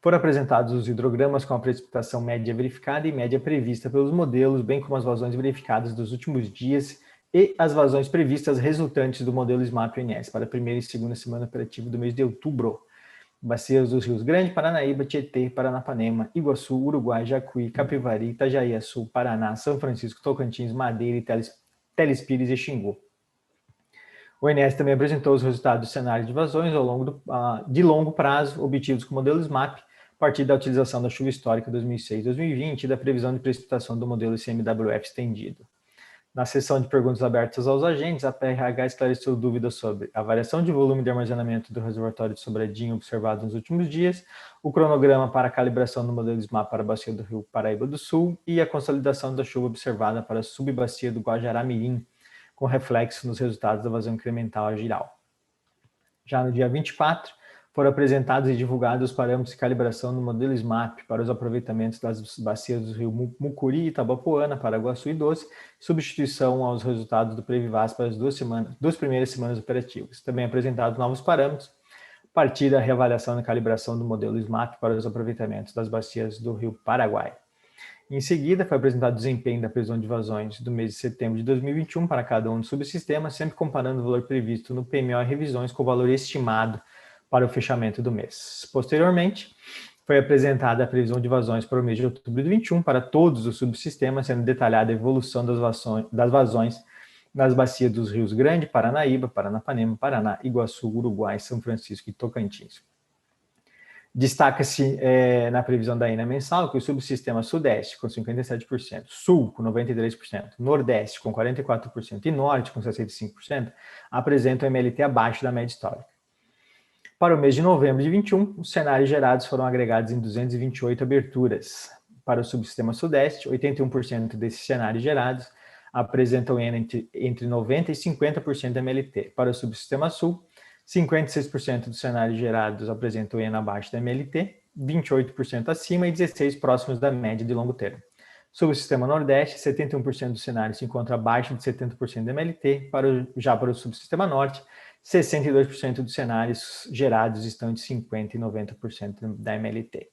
Foram apresentados os hidrogramas com a precipitação média verificada e média prevista pelos modelos, bem como as vazões verificadas dos últimos dias e as vazões previstas resultantes do modelo SMAP-ONS para a primeira e segunda semana operativa do mês de outubro. Bacias dos rios Grande, Paranaíba, Tietê, Paranapanema, Iguaçu, Uruguai, Jacuí, Capivari, Itajaí-Açu, Paraná, São Francisco, Tocantins, Madeira, Telespires e Xingu. O ONS também apresentou os resultados do cenário de vazões de longo prazo obtidos com o modelo SMAP, a partir da utilização da chuva histórica 2006-2020 e da previsão de precipitação do modelo ICMWF estendido. Na sessão de perguntas abertas aos agentes, a PRH esclareceu dúvidas sobre a variação de volume de armazenamento do reservatório de Sobradinho observado nos últimos dias, o cronograma para a calibração do modelo SMAP para a bacia do Rio Paraíba do Sul e a consolidação da chuva observada para a subbacia do Guajará-Mirim, com reflexo nos resultados da vazão incremental geral. Já no dia 24, foram apresentados e divulgados os parâmetros de calibração do modelo SMAP para os aproveitamentos das bacias do rio Mucuri, Itabapoana, Paraguaçu e Doce, substituição aos resultados do Previvas para as duas primeiras semanas operativas. Também apresentados novos parâmetros, a partir da reavaliação e calibração do modelo SMAP para os aproveitamentos das bacias do rio Paraguai. Em seguida, foi apresentado o desempenho da previsão de vazões do mês de setembro de 2021 para cada um dos subsistemas, sempre comparando o valor previsto no PMO e revisões com o valor estimado para o fechamento do mês. Posteriormente, foi apresentada a previsão de vazões para o mês de outubro de 2021 para todos os subsistemas, sendo detalhada a evolução das vazões nas bacias dos rios Grande, Paranaíba, Paranapanema, Paraná, Iguaçu, Uruguai, São Francisco e Tocantins. Destaca-se na previsão da INA mensal que o subsistema Sudeste, com 57%, Sul, com 93%, Nordeste, com 44% e Norte, com 65%, apresentam MLT abaixo da média histórica. Para o mês de novembro de 21, os cenários gerados foram agregados em 228 aberturas. Para o subsistema Sudeste, 81% desses cenários gerados apresentam ENA entre 90% e 50% de MLT. Para o subsistema Sul, 56% dos cenários gerados apresentam ENA abaixo da MLT, 28% acima e 16% próximos da média de longo termo. Sobre o sistema Nordeste, 71% dos cenários se encontram abaixo de 70% da MLT, já para o subsistema Norte, 62% dos cenários gerados estão de 50% e 90% da MLT.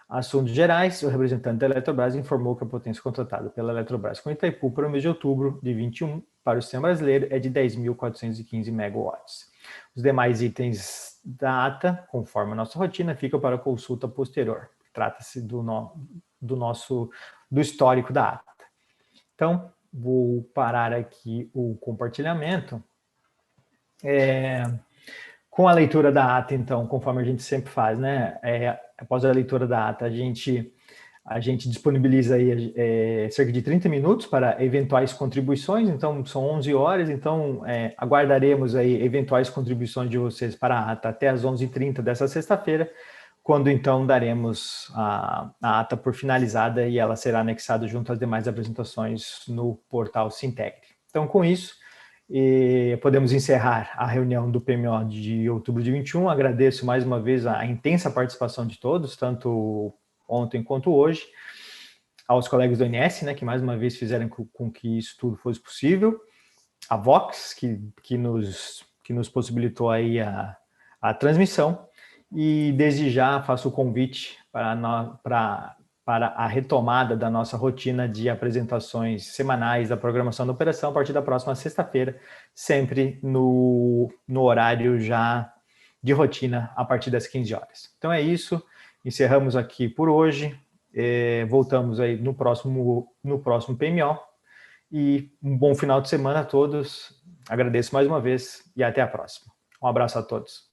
Assuntos gerais, o representante da Eletrobras informou que a potência contratada pela Eletrobras com Itaipu para o mês de outubro de 21 para o sistema brasileiro é de 10.415 megawatts. Os demais itens da ata, conforme a nossa rotina, ficam para consulta posterior. Trata-se do histórico da ata. Então, vou parar aqui o compartilhamento. Com a leitura da ata, então, conforme a gente sempre faz, né? Após a leitura da ata, a gente disponibiliza aí cerca de 30 minutos para eventuais contribuições, então são 11 horas, então aguardaremos aí eventuais contribuições de vocês para a ata até as 11h30 dessa sexta-feira, quando então daremos a ata por finalizada e ela será anexada junto às demais apresentações no portal Sintegre. Então, com isso, podemos encerrar a reunião do PMO de outubro de 21. Agradeço mais uma vez a intensa participação de todos, tanto ontem quanto hoje, aos colegas do ONS, né, que mais uma vez fizeram com que isso tudo fosse possível, a Vox, que nos possibilitou aí a transmissão, e desde já faço o convite para a retomada da nossa rotina de apresentações semanais da programação da operação a partir da próxima sexta-feira, sempre no horário já de rotina a partir das 15 horas. Então é isso. Encerramos aqui por hoje, voltamos aí no próximo PMO e um bom final de semana a todos. Agradeço mais uma vez e até a próxima. Um abraço a todos.